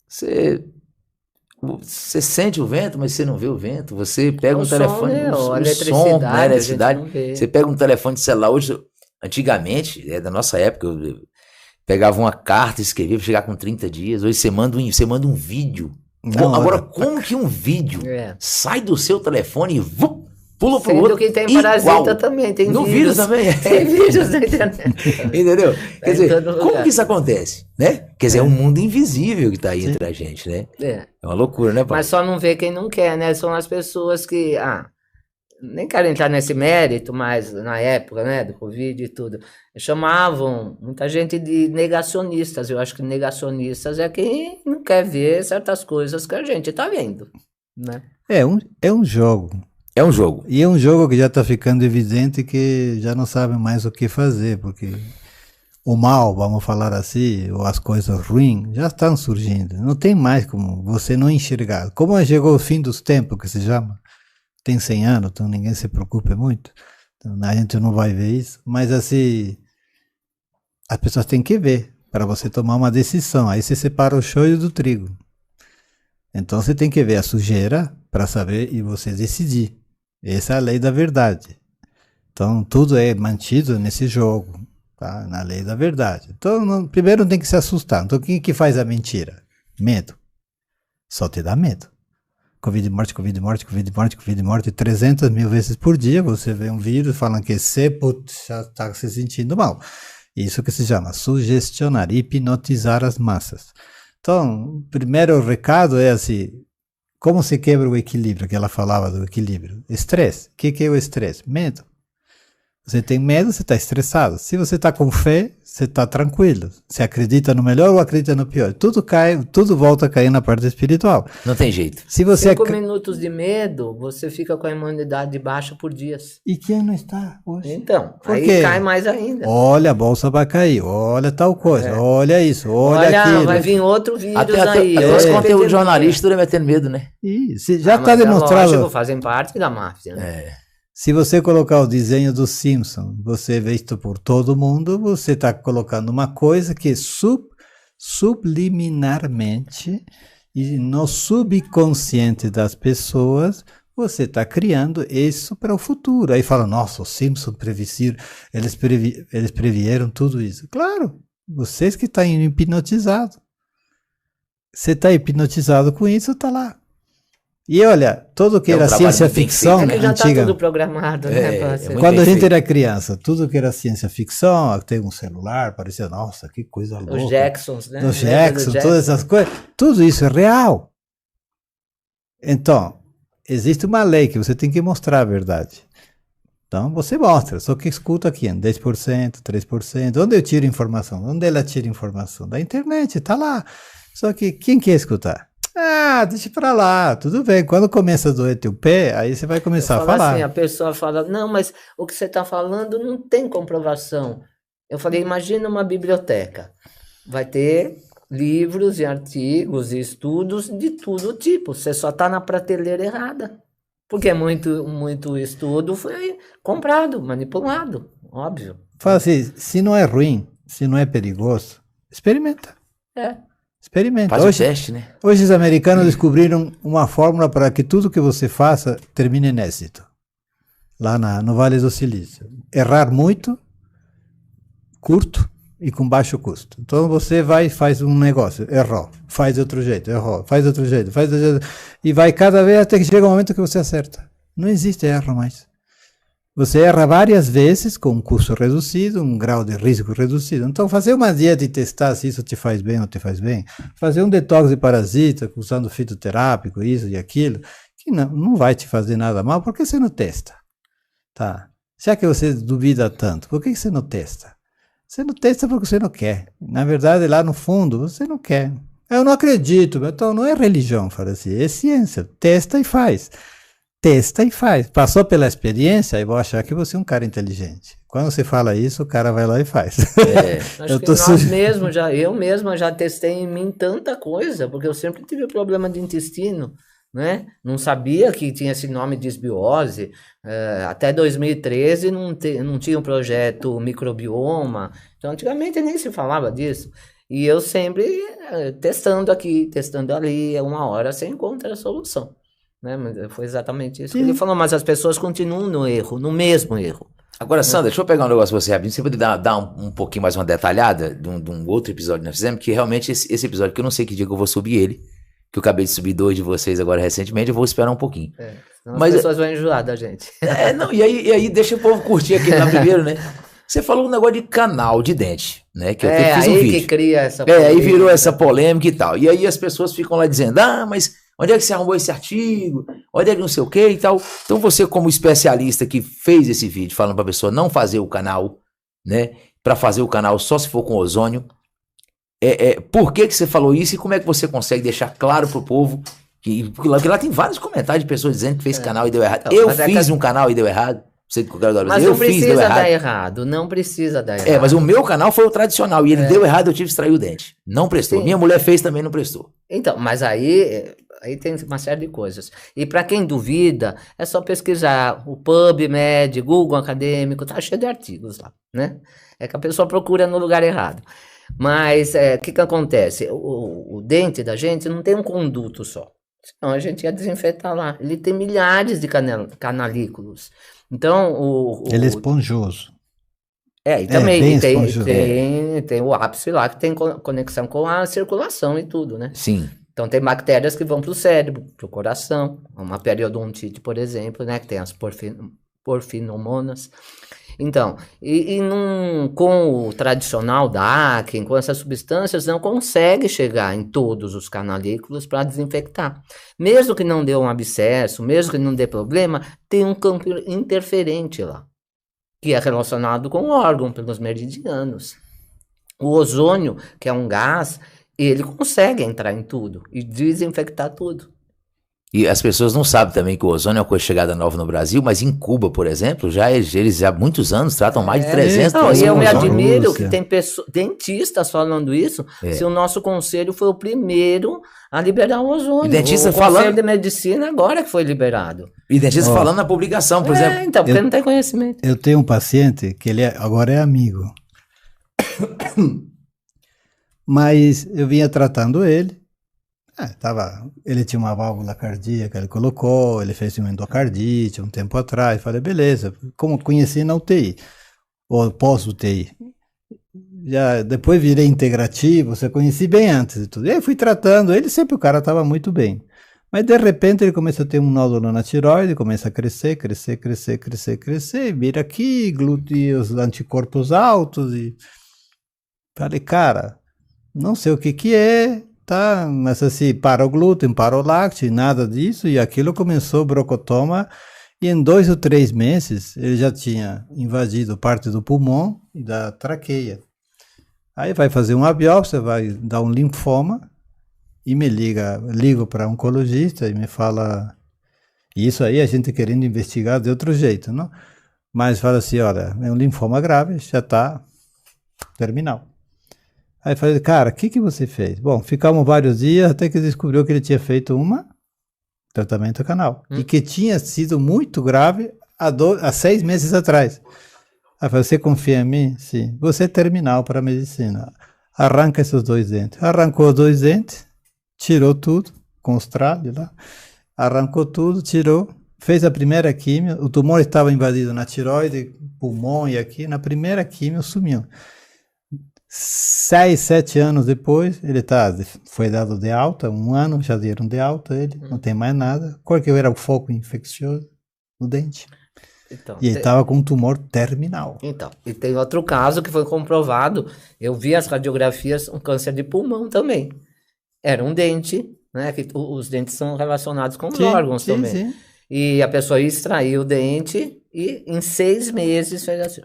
você sente o vento, mas você não vê o vento. Você pega um telefone, a eletricidade. Você pega um telefone de celular. Hoje, antigamente, da nossa época, eu pegava uma carta e escrevia para chegar com 30 dias. Hoje você manda um vídeo. Não, agora, como que um vídeo sai do seu telefone e pula pro outro? Que tem parasita também, tem no vírus também. Tem vírus na internet. Entendeu? Quer dizer, como que isso acontece? Né? Quer dizer, é um mundo invisível que tá aí entre a gente, né? É uma loucura, né, pai? Mas só não vê quem não quer, né? São as pessoas que, nem quero entrar nesse mérito, mas na época, né, do Covid e tudo, chamavam muita gente de negacionistas. Eu acho que negacionistas é quem não quer ver certas coisas que a gente tá vendo, né? É um jogo. É um jogo. E é um jogo que já está ficando evidente que já não sabem mais o que fazer, porque o mal, vamos falar assim, ou as coisas ruins, já estão surgindo. Não tem mais como você não enxergar. Como chegou o fim dos tempos, que se chama, tem 100 anos, então ninguém se preocupe muito. Então, a gente não vai ver isso. Mas assim, as pessoas têm que ver para você tomar uma decisão. Aí você separa o joio do trigo. Então você tem que ver a sujeira para saber e você decidir. Essa é a lei da verdade. Então tudo é mantido nesse jogo, tá? Na lei da verdade. Então primeiro não tem que se assustar. Então quem que faz a mentira? Medo. Só te dá medo. Covid morte, Covid morte, Covid morte, Covid morte, 300 mil vezes por dia você vê um vírus falando que você já está se sentindo mal. Isso que se chama sugestionar, hipnotizar as massas. Então, o primeiro recado é assim, como se quebra o equilíbrio, que ela falava do equilíbrio? Estresse. O que é o estresse? Medo. Você tem medo, você está estressado. Se você está com fé, você está tranquilo. Você acredita no melhor ou acredita no pior? Tudo volta a cair na parte espiritual. Não tem jeito. Se você 5 minutos de medo, você fica com a imunidade baixa por dias. E quem não está hoje? Então, aí cai mais ainda. Olha, a bolsa vai cair, olha tal coisa, olha isso, olha aquilo. Vai vir outro vírus aí. Até os conteúdos jornalistas, tudo é metendo medo, né? Isso, já está demonstrado. Lógico, fazem parte da máfia, né? Se você colocar o desenho dos Simpsons, você é visto por todo mundo, você está colocando uma coisa que subliminarmente e no subconsciente das pessoas, você está criando isso para o futuro. Aí fala, nossa, os Simpsons eles previeram tudo isso. Claro, vocês que estão hipnotizados. Você está hipnotizado com isso, está lá. E olha, tudo que era ciência ficção antiga. Já está tudo programado, né? Quando a gente era criança, tudo que era ciência ficção, tem um celular, parecia, nossa, que coisa louca. Os Jacksons, né? Os Jacksons, todas essas coisas. Tudo isso é real. Então, existe uma lei que você tem que mostrar a verdade. Então, você mostra, só que escuta aqui, 10%, 3%. Onde eu tiro informação? Onde ela tira informação? Da internet, está lá. Só que quem quer escutar? Deixa pra lá, tudo bem. Quando começa a doer teu pé, aí você vai começar a falar. Assim, a pessoa fala, não, mas o que você está falando não tem comprovação. Eu falei, imagina uma biblioteca. Vai ter livros e artigos e estudos de todo tipo. Você só está na prateleira errada. Porque muito estudo foi comprado, manipulado, óbvio. Fala assim, se não é ruim, se não é perigoso, experimenta. É. Experimenta. Faz o teste, né? Hoje os americanos descobriram uma fórmula para que tudo que você faça termine em êxito. Lá no Vale do Silício. Errar muito, curto e com baixo custo. Então você vai e faz um negócio, errou, faz de outro jeito, errou, faz de outro jeito, faz de outro jeito, e vai cada vez até que chega um momento que você acerta. Não existe erro mais. Você erra várias vezes com um custo reduzido, um grau de risco reduzido. Então fazer uma dieta e testar se isso te faz bem ou não te faz bem, fazer um detox de parasita usando fitoterápico, isso e aquilo, que não vai te fazer nada mal, por que você não testa? Tá. Já que você duvida tanto, por que você não testa? Você não testa porque você não quer. Na verdade, lá no fundo, você não quer. Eu não acredito. Então, não é religião, fala assim, é ciência. Testa e faz. Testa e faz. Passou pela experiência, eu vou achar que você é um cara inteligente. Quando você fala isso, o cara vai lá e faz. Acho que eu mesmo já testei em mim tanta coisa, porque eu sempre tive problema de intestino. Né? Não sabia que tinha esse nome de disbiose. Até 2013 não tinha um projeto microbioma. Então, antigamente nem se falava disso. E eu sempre testando aqui, testando ali, uma hora você encontra a solução. Né? Mas foi exatamente isso que ele falou. Mas as pessoas continuam no erro, no mesmo erro. Agora, Sandra, deixa eu pegar um negócio pra você rapidinho. Você pode dar um pouquinho mais uma detalhada de um outro episódio que nós fizemos, que realmente esse episódio, que eu não sei que dia que eu vou subir ele, que eu acabei de subir 2 de vocês agora recentemente, eu vou esperar um pouquinho. Senão as pessoas vão enjoar da gente. E aí deixa o povo curtir aqui lá primeiro, né? Você falou um negócio de canal de dente, né? Que eu fiz um vídeo. Que cria essa polêmica. Aí virou essa polêmica e tal. E aí as pessoas ficam lá dizendo, mas onde é que você arrumou esse artigo? Onde é que não sei o que e tal? Então você, como especialista que fez esse vídeo, falando pra pessoa não fazer o canal, né? Pra fazer o canal só se for com ozônio. Por que você falou isso e como é que você consegue deixar claro pro povo porque lá tem vários comentários de pessoas dizendo que fez canal e deu errado. Eu fiz um canal e deu errado. Mas não precisa dar errado. Não precisa dar errado. Mas o meu canal foi o tradicional e ele deu errado, eu tive que extrair o dente. Não prestou. Sim. Minha mulher fez também, não prestou. Então, mas aí tem uma série de coisas. E para quem duvida, é só pesquisar o PubMed, Google Acadêmico, tá cheio de artigos lá, né? É que a pessoa procura no lugar errado. Mas o que acontece? O dente da gente não tem um conduto só. Senão a gente ia desinfetar lá. Ele tem milhares de canalículos. Então, ele é esponjoso. E também tem o ápice lá que tem conexão com a circulação e tudo, né? Sim. Então tem bactérias que vão para o cérebro, para o coração. Uma periodontite, por exemplo, né? Que tem as porfinomonas. Então, com o tradicional da Akin, com essas substâncias, não consegue chegar em todos os canalículos para desinfectar. Mesmo que não dê um abscesso, mesmo que não dê problema, tem um campo interferente lá, que é relacionado com o órgão, pelos meridianos. O ozônio, que é um gás, ele consegue entrar em tudo e desinfectar tudo. E as pessoas não sabem também que o ozônio é uma coisa chegada nova no Brasil, mas em Cuba, por exemplo, eles há muitos anos tratam mais de 300 E eu me admiro que tem dentistas falando isso, se o nosso conselho foi o primeiro a liberar o ozônio. E dentista o falando... Conselho de Medicina agora que foi liberado. E dentista falando na publicação, por exemplo. Então, porque não tem conhecimento. Eu tenho um paciente que ele agora é amigo. Mas eu vinha tratando ele. Ele tinha uma válvula cardíaca, ele colocou, ele fez uma endocardite um tempo atrás. Falei, beleza, como conheci na UTI, ou pós-UTI. Depois virei integrativo, você conheci bem antes e tudo. E aí fui tratando ele, sempre o cara estava muito bem. Mas de repente ele começa a ter um nódulo na tireoide, começa a crescer, e vira aqui, glúteos, anticorpos altos. E falei, cara, não sei o que é. Tá, mas assim, para o glúten, para o lácteo, nada disso, e aquilo começou brocotoma, e em 2 ou 3 meses ele já tinha invadido parte do pulmão e da traqueia. Aí vai fazer uma biópsia, vai dar um linfoma, e ligo para oncologista e me fala, isso aí a gente querendo investigar de outro jeito, não? Mas fala assim, olha, é um linfoma grave, já está terminal. Aí eu falei, cara, o que você fez? Bom, ficamos vários dias até que descobriu que ele tinha feito uma tratamento canal. E que tinha sido muito grave há 6 meses atrás. Ela falou, você confia em mim? Sim. Você é terminal para a medicina. Arranca esses 2 dentes. Arrancou os 2 dentes, tirou tudo, com os tralhos lá. Arrancou tudo, tirou. Fez a primeira químio. O tumor estava invadido na tireoide, pulmão e aqui. Na primeira químio sumiu. 6, 7 anos depois, ele foi dado de alta, 1 ano já deram de alta ele, não tem mais nada. Qual que era o foco infeccioso? No dente. Então, E ele estava com um tumor terminal. Então, e tem outro caso que foi comprovado, eu vi as radiografias, um câncer de pulmão também. Era um dente, né, que os dentes são relacionados com os órgãos também. Sim. E a pessoa extraiu o dente e em 6 meses fez assim...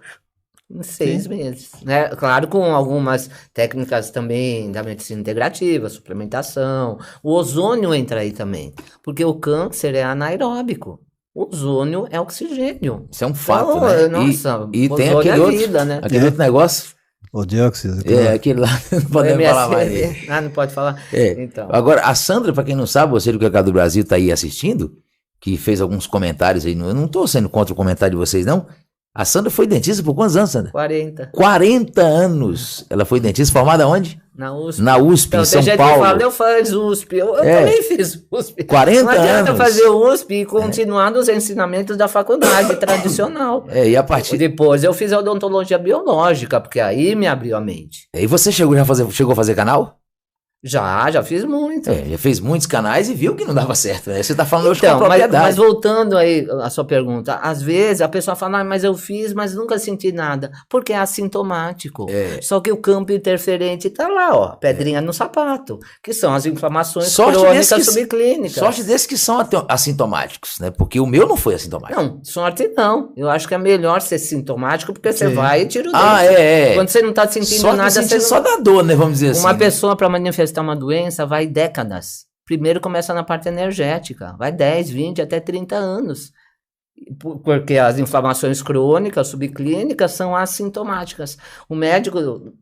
Em 6 meses, né? Claro, com algumas técnicas também da medicina integrativa, suplementação. O ozônio entra aí também, porque o câncer é anaeróbico. O ozônio é oxigênio. Isso é um fato, então, né? Nossa, e tem ozônio aquele é outro, vida, né? aquele outro negócio. O dióxido. Aquele lá, não podemos falar mais dele. Não pode falar? Então. Agora, a Sandra, para quem não sabe, você do QK do Brasil tá aí assistindo, que fez alguns comentários aí, eu não tô sendo contra o comentário de vocês, não. A Sandra foi dentista por quantos anos, Sandra? 40. 40 anos. Ela foi dentista formada onde? Na USP. Na USP, então, em São tem gente Paulo. que fala, eu fiz USP. Eu também fiz USP. 40 Não adianta anos. fazer USP e continuar nos ensinamentos da faculdade tradicional. E a partir... Depois eu fiz a odontologia biológica, porque aí me abriu a mente. E você chegou a fazer canal? Já fiz muito. Já fez muitos canais e viu que não dava certo, né? Você tá falando hoje Então, com propriedade. mas voltando aí à sua pergunta, às vezes a pessoa fala, mas eu fiz, mas nunca senti nada, porque é assintomático. Só que o campo interferente tá lá, ó, pedrinha no sapato, que são as inflamações crônicas subclínicas. Sorte desses que são assintomáticos, né? Porque o meu não foi assintomático. Não, sorte não. Eu acho que é melhor ser sintomático, porque você vai e tira o dente. Quando você não tá sentindo sorte nada, você não... só dá dor, né? Vamos dizer assim. Uma pessoa para manifestar uma doença vai décadas. Primeiro começa na parte energética, vai 10, 20, até 30 anos. Porque as inflamações crônicas, subclínicas, são assintomáticas. O médico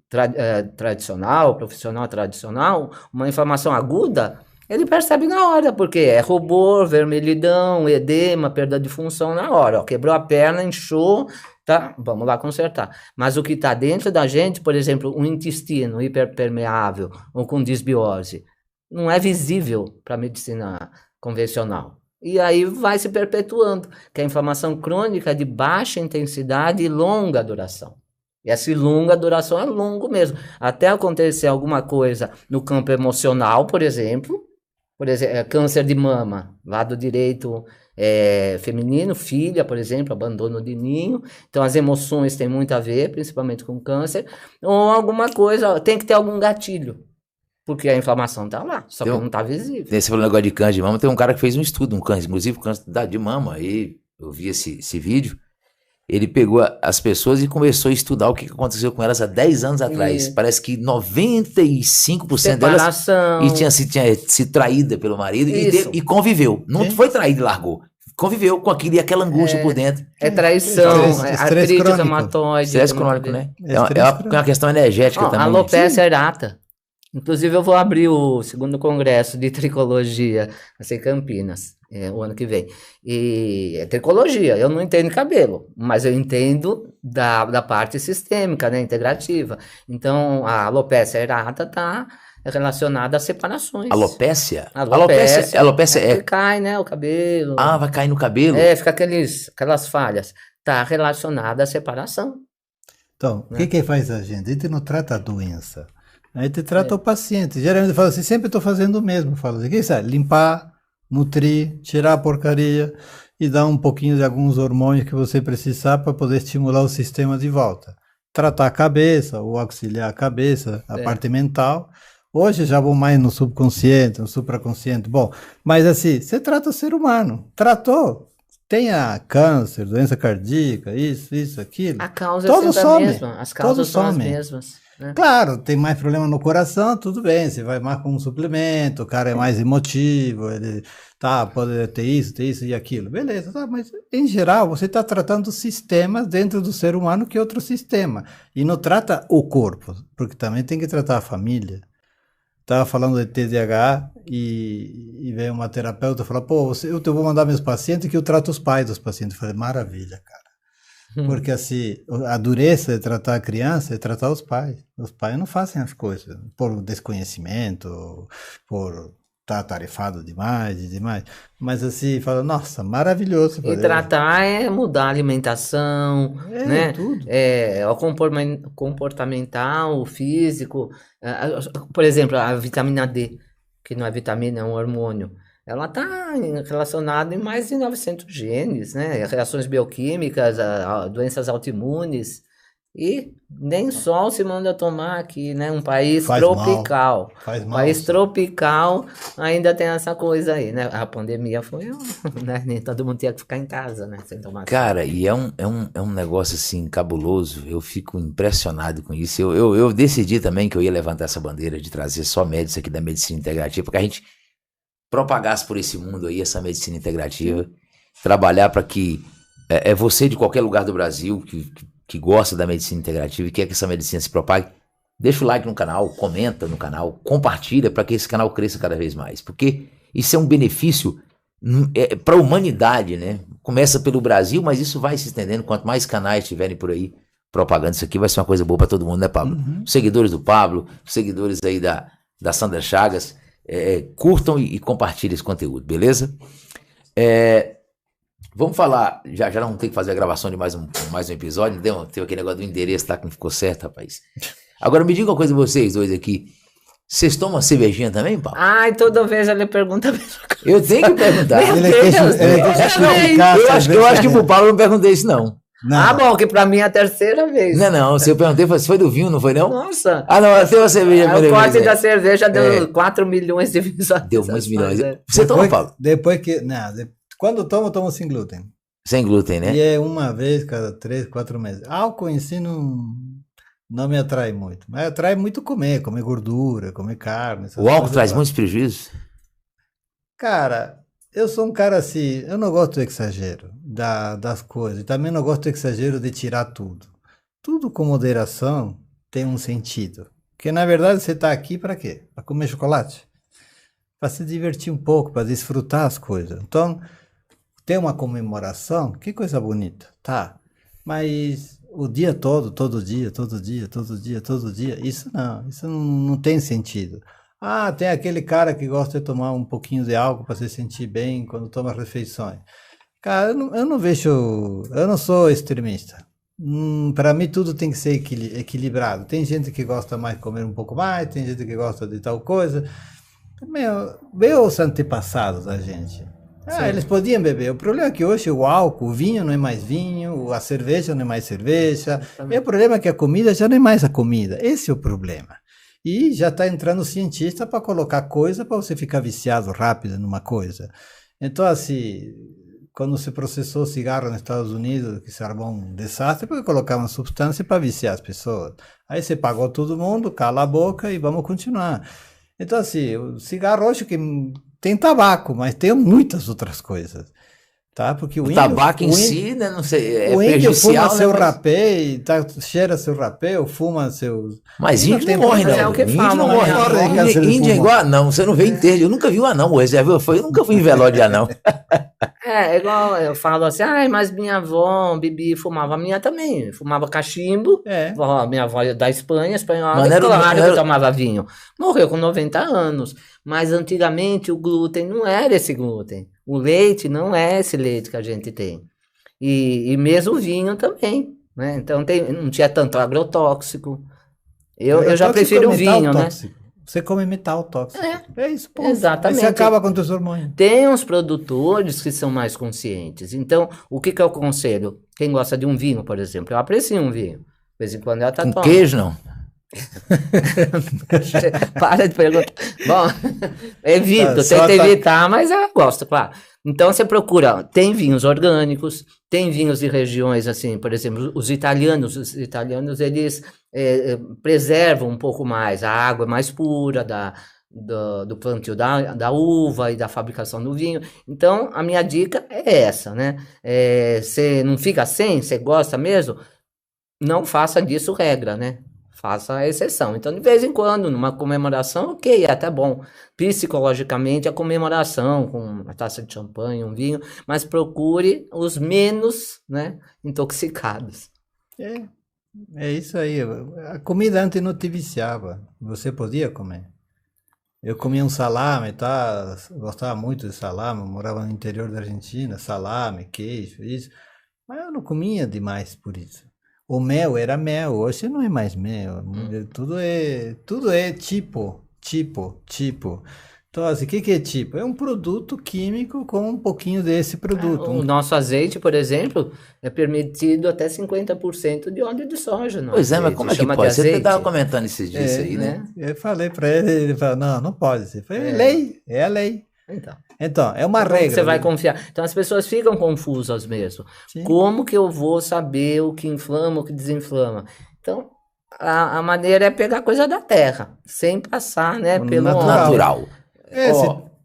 tradicional, profissional tradicional, uma inflamação aguda, ele percebe na hora, porque é rubor, vermelhidão, edema, perda de função na hora. Ó, quebrou a perna, inchou, tá? Vamos lá consertar. Mas o que está dentro da gente, por exemplo, um intestino hiperpermeável ou com disbiose, não é visível para a medicina convencional. E aí vai se perpetuando, que a inflamação crônica é de baixa intensidade e longa duração. E essa longa duração é longo mesmo. Até acontecer alguma coisa no campo emocional, por exemplo, câncer de mama, lado direito feminino, filha, por exemplo, abandono de ninho. Então as emoções têm muito a ver, principalmente com câncer. Ou alguma coisa, tem que ter algum gatilho. Porque a inflamação tá lá, só que não tá visível. Esse negócio de câncer de mama, tem um cara que fez um estudo, inclusive câncer de mama, aí eu vi esse vídeo. Ele pegou as pessoas e começou a estudar o que aconteceu com elas há 10 anos atrás. Parece que 95% delas tinha sido traída pelo marido e conviveu. Não foi traída e largou. Conviveu com aquilo e aquela angústia por dentro. É traição, artrite reumatoide. Estresse crônico, né? É uma questão energética também. Alopecia areata. Inclusive eu vou abrir o 2º congresso de tricologia em Campinas, o ano que vem. E é tricologia, eu não entendo cabelo, mas eu entendo da parte sistêmica, né, integrativa. Então a alopecia areata está relacionada a separações. Alopecia? Alopecia é que cai, né, o cabelo. Ah, vai cair no cabelo? Fica aquelas falhas. Está relacionada à separação. Então, o que faz a gente? A gente não trata a doença. A gente trata o paciente. Geralmente fala assim, sempre estou fazendo o mesmo. Fala assim, o que é? Limpar, nutrir, tirar a porcaria e dar um pouquinho de alguns hormônios que você precisar para poder estimular o sistema de volta. Tratar a cabeça, ou auxiliar a cabeça, a parte mental. Hoje já vou mais no subconsciente, no supraconsciente. Bom, mas assim, você trata o ser humano. Tratou. Tenha câncer, doença cardíaca, isso, aquilo. A causa é sempre a mesma. As causas são as mesmas. Claro, tem mais problema no coração, tudo bem, você vai mais com um suplemento, o cara é mais emotivo, ele pode ter isso e aquilo, beleza, mas em geral você está tratando sistemas dentro do ser humano que é outro sistema, e não trata o corpo, porque também tem que tratar a família. Tava falando de TDAH e veio uma terapeuta e falou, pô, eu vou mandar meus pacientes que eu trato os pais dos pacientes. Eu falei, maravilha, cara. Porque assim, a dureza de tratar a criança é tratar os pais. Os pais não fazem as coisas por desconhecimento, por estar tarefado demais e demais. Mas assim, fala, nossa, maravilhoso. E tratar é mudar a alimentação, né? Tudo. O comportamental, o físico. Por exemplo, a vitamina D, que não é vitamina, é um hormônio. Ela está relacionada em mais de 900 genes, né? Reações bioquímicas, doenças autoimunes. E nem sol se manda tomar aqui, né? Um país tropical. Faz mal. País tropical ainda tem essa coisa aí, né? A pandemia foi, né? Nem todo mundo tinha que ficar em casa, né? Sem tomar Cara, e é um negócio assim cabuloso. Eu fico impressionado com isso. Eu decidi também que eu ia levantar essa bandeira de trazer só médicos aqui da medicina integrativa, porque a gente propagasse por esse mundo aí essa medicina integrativa, trabalhar para que você de qualquer lugar do Brasil que gosta da medicina integrativa e quer que essa medicina se propague, deixa o like no canal, comenta no canal, compartilha para que esse canal cresça cada vez mais, porque isso é um benefício para a humanidade, né? Começa pelo Brasil, mas isso vai se estendendo, quanto mais canais tiverem por aí propagando isso aqui, vai ser uma coisa boa para todo mundo, né, Pablo? Os seguidores do Pablo, os seguidores aí da Sandra Chagas, curtam e compartilhem esse conteúdo, beleza? Vamos falar, já não tem que fazer a gravação de mais um episódio, teve aquele negócio do endereço lá que não ficou certo, rapaz. Agora me diga uma coisa vocês dois aqui, vocês tomam cervejinha também, Paulo? Ai, toda vez ele pergunta a mesma coisa. Eu tenho que perguntar. Eu acho que pro Paulo eu não perguntei isso não. Ah, bom, que pra mim é a terceira vez. Não, se eu perguntei, foi do vinho, não foi não? Nossa. Ah, não, tem uma cerveja. O corte da cerveja deu 4 milhões de visualizações. Deu muitos milhões. Você toma, Paulo? Depois que... Quando eu tomo sem glúten. Sem glúten, né? E é uma vez cada 3, 4 meses. Álcool em si não me atrai muito. Mas atrai muito comer gordura, comer carne. O álcool traz muitos prejuízos? Cara, eu sou um cara assim, eu não gosto do exagero das coisas. Também não gosto do exagero de tirar tudo. Tudo com moderação tem um sentido. Porque na verdade você está aqui para quê? Para comer chocolate? Para se divertir um pouco, para desfrutar as coisas. Então, ter uma comemoração, que coisa bonita, tá? Mas o dia todo dia, isso não tem sentido. Ah, tem aquele cara que gosta de tomar um pouquinho de álcool para se sentir bem quando toma refeições. Cara, eu não sou extremista. Para mim tudo tem que ser equilibrado. Tem gente que gosta mais de comer um pouco mais, tem gente que gosta de tal coisa. Vê os antepassados da gente. Eles podiam beber. O problema é que hoje o álcool, o vinho não é mais vinho, a cerveja não é mais cerveja. O problema é que a comida já não é mais a comida. Esse é o problema. E já está entrando cientista para colocar coisa para você ficar viciado rápido numa coisa. Então, assim, quando se processou o cigarro nos Estados Unidos, que se armou um desastre, porque colocavam substância para viciar as pessoas. Aí você pagou todo mundo, cala a boca e vamos continuar. Então, assim, o cigarro hoje que tem tabaco, mas tem muitas outras coisas, tá? Porque o tabaco em si, né, não sei, o índio fuma seu mas... rapé, cheira seu rapé, ou fuma seus... Mas índio não morre, não. É o que Índio fala, não morre. Índio é igual anão, você não vê inteiro. Eu nunca vi um anão, eu nunca fui em velório de anão. É igual eu falo assim, mas minha avó bebia e fumava. A minha também, fumava cachimbo. Minha avó é da Espanha, espanhola, claro que tomava vinho. Morreu com 90 anos. Mas antigamente o glúten não era esse glúten. O leite não é esse leite que a gente tem. E mesmo o vinho também, né? Então não tinha tanto agrotóxico. Eu já prefiro o vinho, né? Você come metal tóxico. É isso, pô. Exatamente. Aí você acaba com os hormônios. Tem uns produtores que são mais conscientes. Então, o que eu aconselho? Quem gosta de um vinho, por exemplo, eu aprecio um vinho. De vez em quando ela tá tomando. Queijo, não? Para de perguntar. Bom, evito, tento evitar, mas eu gosto, claro. Então você procura, tem vinhos orgânicos, tem vinhos de regiões assim, por exemplo, os italianos eles preservam um pouco mais, a água é mais pura do plantio da uva e da fabricação do vinho. Então a minha dica é essa, né? Você não fica sem, você gosta mesmo, não faça disso regra, né? faça a exceção. Então, de vez em quando, numa comemoração, ok, é até bom. Psicologicamente, a comemoração, com uma taça de champanhe, um vinho, mas procure os menos, né, intoxicados. É isso aí. A comida antes não te viciava. Você podia comer. Eu comia um salame, tá? Gostava muito de salame, eu morava no interior da Argentina, salame, queijo, isso. Mas eu não comia demais por isso. O mel era mel, hoje não é mais mel. Tudo é tipo. Então, assim, o que é tipo? É um produto químico com um pouquinho desse produto. O nosso azeite, por exemplo, é permitido até 50% de óleo de soja. Pois é, mas como é que pode? Você estava comentando esses dias aí, né? Eu falei para ele falou, não pode. Eu falei, lei, é a lei. Então, é uma regra. Você vai confiar. Então, as pessoas ficam confusas mesmo. Sim. Como que eu vou saber o que inflama, o que desinflama? Então, a maneira é pegar coisa da terra, sem passar, né, pelo natural.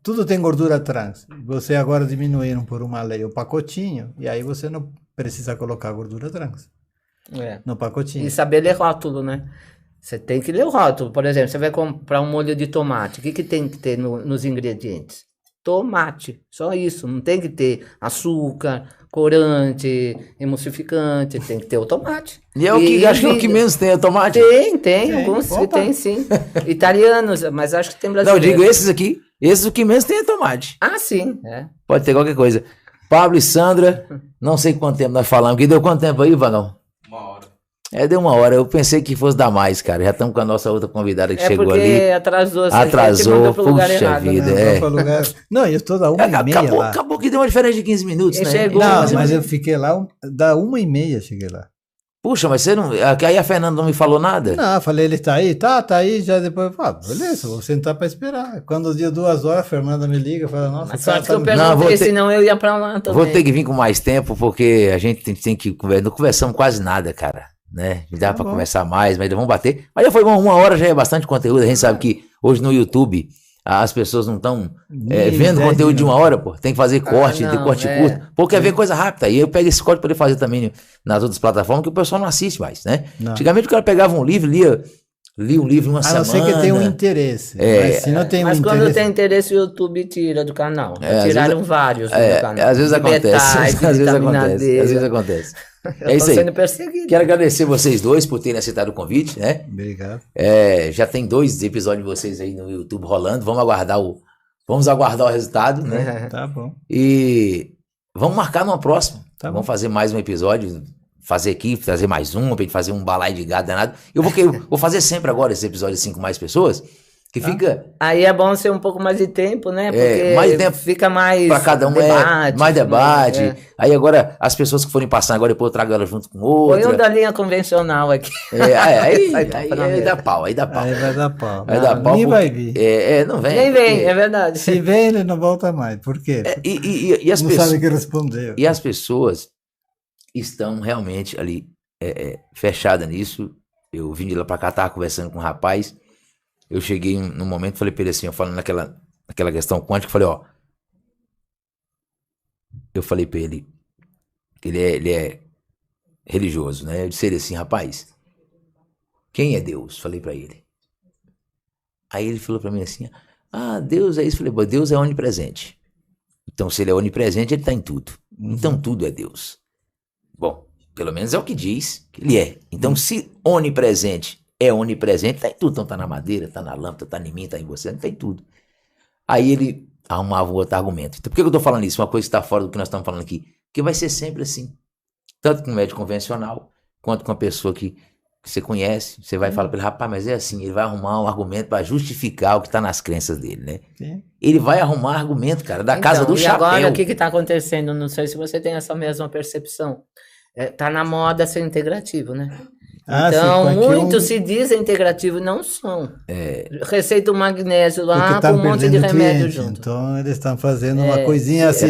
Tudo tem gordura trans. Você agora diminuíram por uma lei o pacotinho, e aí você não precisa colocar gordura trans no pacotinho. E saber ler rótulo, né? Você tem que ler o rótulo. Por exemplo, você vai comprar um molho de tomate. O que tem que ter nos ingredientes? Tomate, só isso. Não tem que ter açúcar, corante, emulsificante. Tem que ter o tomate. E é o que acho que é o que menos tem, é o tomate? Tem alguns que tem, sim. Italianos, mas acho que tem brasileiros. Não, eu digo esses aqui. Esses o que menos tem é tomate. Ah, sim. Pode ter qualquer coisa. Pablo e Sandra, não sei quanto tempo nós falamos. Que deu quanto tempo aí, Vagão? 1 hora. Deu 1 hora. Eu pensei que fosse dar mais, cara. Já estamos com a nossa outra convidada que chegou ali. Porque atrasou. Puxa vida, Não, eu estou da 1h30 lá. Acabou que deu uma diferença de 15 minutos, né? Chegou, mas eu fiquei lá, da 1h30 cheguei lá. Puxa, mas você não... Aí a Fernanda não me falou nada? Não, eu falei, ele tá aí? Tá aí, já depois... beleza, vou sentar pra esperar. Quando deu 2 horas, a Fernanda me liga e fala, nossa... Mas só que eu perguntei, senão eu ia pra lá também. Vou ter que vir com mais tempo, porque a gente tem que conversar. Não conversamos quase nada, cara, né? Dá pra conversar mais, mas vamos bater. Mas já foi bom, 1 hora já é bastante conteúdo. A gente sabe que hoje no YouTube... As pessoas não estão vendo conteúdo de 1 hora, pô. Tem que fazer corte, tem corte curto. Pô, quer ver coisa rápida. E eu pego esse corte pra poder fazer também nas outras plataformas, que o pessoal não assiste mais, né? Não. Antigamente o cara pegava um livro, lia um livro em uma semana. A não ser que tenha um interesse. Mas se não tem mas um quando interesse... tem interesse, o YouTube tira do canal. Tiraram vários do canal. Às vezes acontece. Às vezes acontece. É isso aí. Sendo perseguido. Quero agradecer vocês dois por terem aceitado o convite, né? Obrigado. Já tem 2 episódios de vocês aí no YouTube rolando. Vamos aguardar o resultado, né? Tá bom. E vamos marcar numa próxima. Vamos fazer mais um episódio, fazer aqui, fazer mais um, pra gente fazer um balaio de gado danado. Eu vou fazer sempre agora esse episódio assim com mais pessoas. Que fica... Aí é bom ser um pouco mais de tempo, né? Porque mais tempo fica mais para cada um, debate, mais debate. Aí agora, as pessoas que forem passar agora, depois eu trago ela junto com outra. Põe um da linha convencional aqui. Aí dá pau, Aí vai dar pau. Nem vai vir. Não vem. Nem vem, é verdade. Se vem, ele não volta mais. Por quê? E as não pessoas, sabe o que responder. E as pessoas estão realmente ali fechadas nisso. Eu vim de lá pra cá, tava conversando com um rapaz. Eu cheguei num momento, falei pra ele assim, eu falando naquela questão quântica, falei, eu falei pra ele, ele é religioso, né? Eu disse ele assim, rapaz, quem é Deus? Falei pra ele. Aí ele falou pra mim assim, Deus é isso. Falei, Deus é onipresente. Então, se ele é onipresente, ele tá em tudo. Então, tudo é Deus. Bom, pelo menos é o que diz que ele é. Então, se onipresente é onipresente, tá em tudo. Então tá na madeira, tá na lâmpada, tá em mim, tá em você, tá em tudo. Aí ele arrumava um outro argumento. Então por que eu tô falando isso? Uma coisa que está fora do que nós estamos falando aqui. Porque vai ser sempre assim. Tanto com um médico convencional, quanto com uma pessoa que você conhece. Você vai falar para ele, rapaz, mas é assim. Ele vai arrumar um argumento para justificar o que tá nas crenças dele, né? Sim. Ele vai arrumar argumento, cara, da casa do chapéu. E agora o que tá acontecendo? Não sei se você tem essa mesma percepção. Tá na moda ser integrativo, né? Então, sim, muitos se dizem integrativos e não são. Receita o magnésio lá com um monte de remédio junto. Então, eles estão fazendo uma coisinha assim.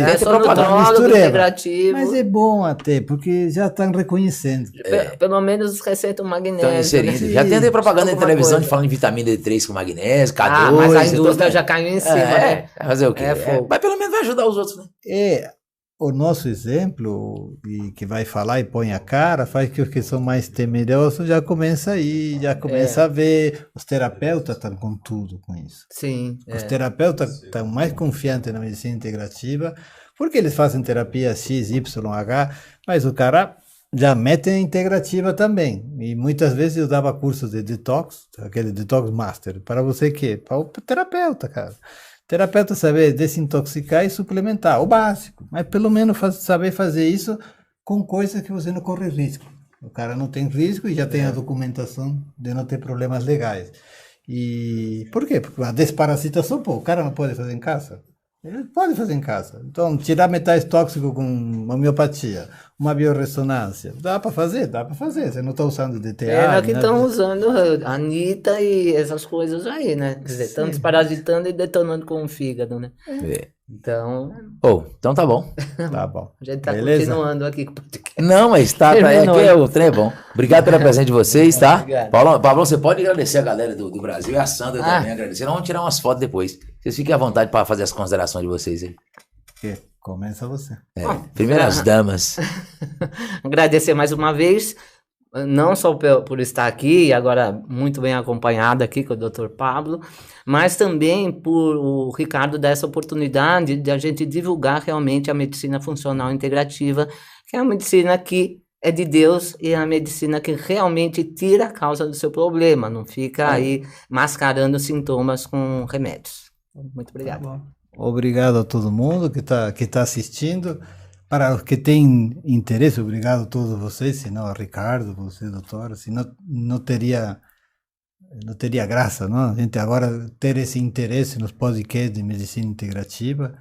Integrativo. Mas é bom até, porque já estão reconhecendo. Pelo menos receitam magnésio. Né? Já tem propaganda na televisão de falando em vitamina D3 com magnésio, K2. Mas a indústria já caiu em cima, né? Fazer o quê? Mas pelo menos vai ajudar os outros, né? o nosso exemplo, e que vai falar e põe a cara, faz que os que são mais temerosos já começam a ir, já começam a ver. Os terapeutas estão com tudo com isso. Sim. Os terapeutas estão mais confiantes na medicina integrativa, porque eles fazem terapia X, Y, H, mas o cara já mete a integrativa também. E muitas vezes eu dava cursos de detox, aquele detox master, para você que? Para o terapeuta, cara. Terapeuta saber desintoxicar e suplementar, o básico. Mas pelo menos saber fazer isso com coisas que você não corre risco. O cara não tem risco e já tem a documentação de não ter problemas legais. E por quê? Porque a desparasitação, pô, o cara não pode fazer em casa. Ele pode fazer em casa. Então, tirar metais tóxicos com homeopatia, uma biorressonância, dá para fazer? Dá para fazer. Você não está usando DTA. É que estão usando a Anitta e essas coisas aí, né? Quer dizer, estão desparasitando e detonando com o fígado, né? Então... então tá bom. Tá bom. A gente tá Beleza? continuando aqui com o podcast. Não, mas tá, o trem é bom. Obrigado pela presença de vocês, tá? Obrigado. Paulo, você pode agradecer a galera do Brasil e a Sandra também agradecer. Nós vamos tirar umas fotos depois. Vocês fiquem à vontade para fazer as considerações de vocês aí. Começa você. Primeiras damas. Agradecer mais uma vez, não só por estar aqui, agora muito bem acompanhado aqui com o Dr. Pablo, mas também por o Ricardo dar essa oportunidade de a gente divulgar realmente a medicina funcional integrativa, que é a medicina que é de Deus e é a medicina que realmente tira a causa do seu problema, não fica aí mascarando sintomas com remédios. Muito obrigado. Tá bom. Obrigado a todo mundo que tá assistindo. Para os que têm interesse, obrigado a todos vocês, senão a Ricardo, você, doutora, senão não teria graça, não? A gente agora ter esse interesse nos podcasts de medicina integrativa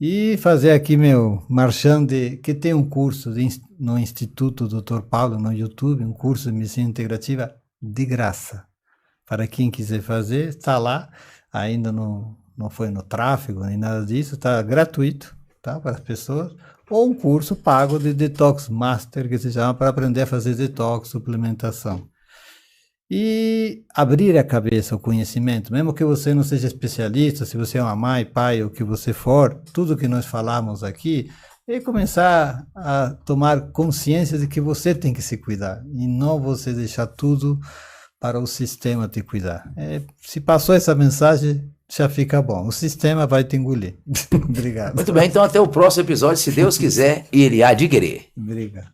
e fazer aqui meu marchand que tem um curso no Instituto Dr. Paulo no YouTube, um curso de medicina integrativa de graça. Para quem quiser fazer, está lá, ainda não foi no tráfego nem nada disso, está gratuito, tá, para as pessoas, ou um curso pago de Detox Master, que se chama, para aprender a fazer detox, suplementação. E abrir a cabeça ao conhecimento, mesmo que você não seja especialista, se você é uma mãe, pai, ou que você for, tudo que nós falamos aqui, é começar a tomar consciência de que você tem que se cuidar, e não você deixar tudo para o sistema te cuidar. Se passou essa mensagem, já fica bom. O sistema vai te engolir. Obrigado. Muito bem, então até o próximo episódio, se Deus quiser e Ele há de querer. Obrigado.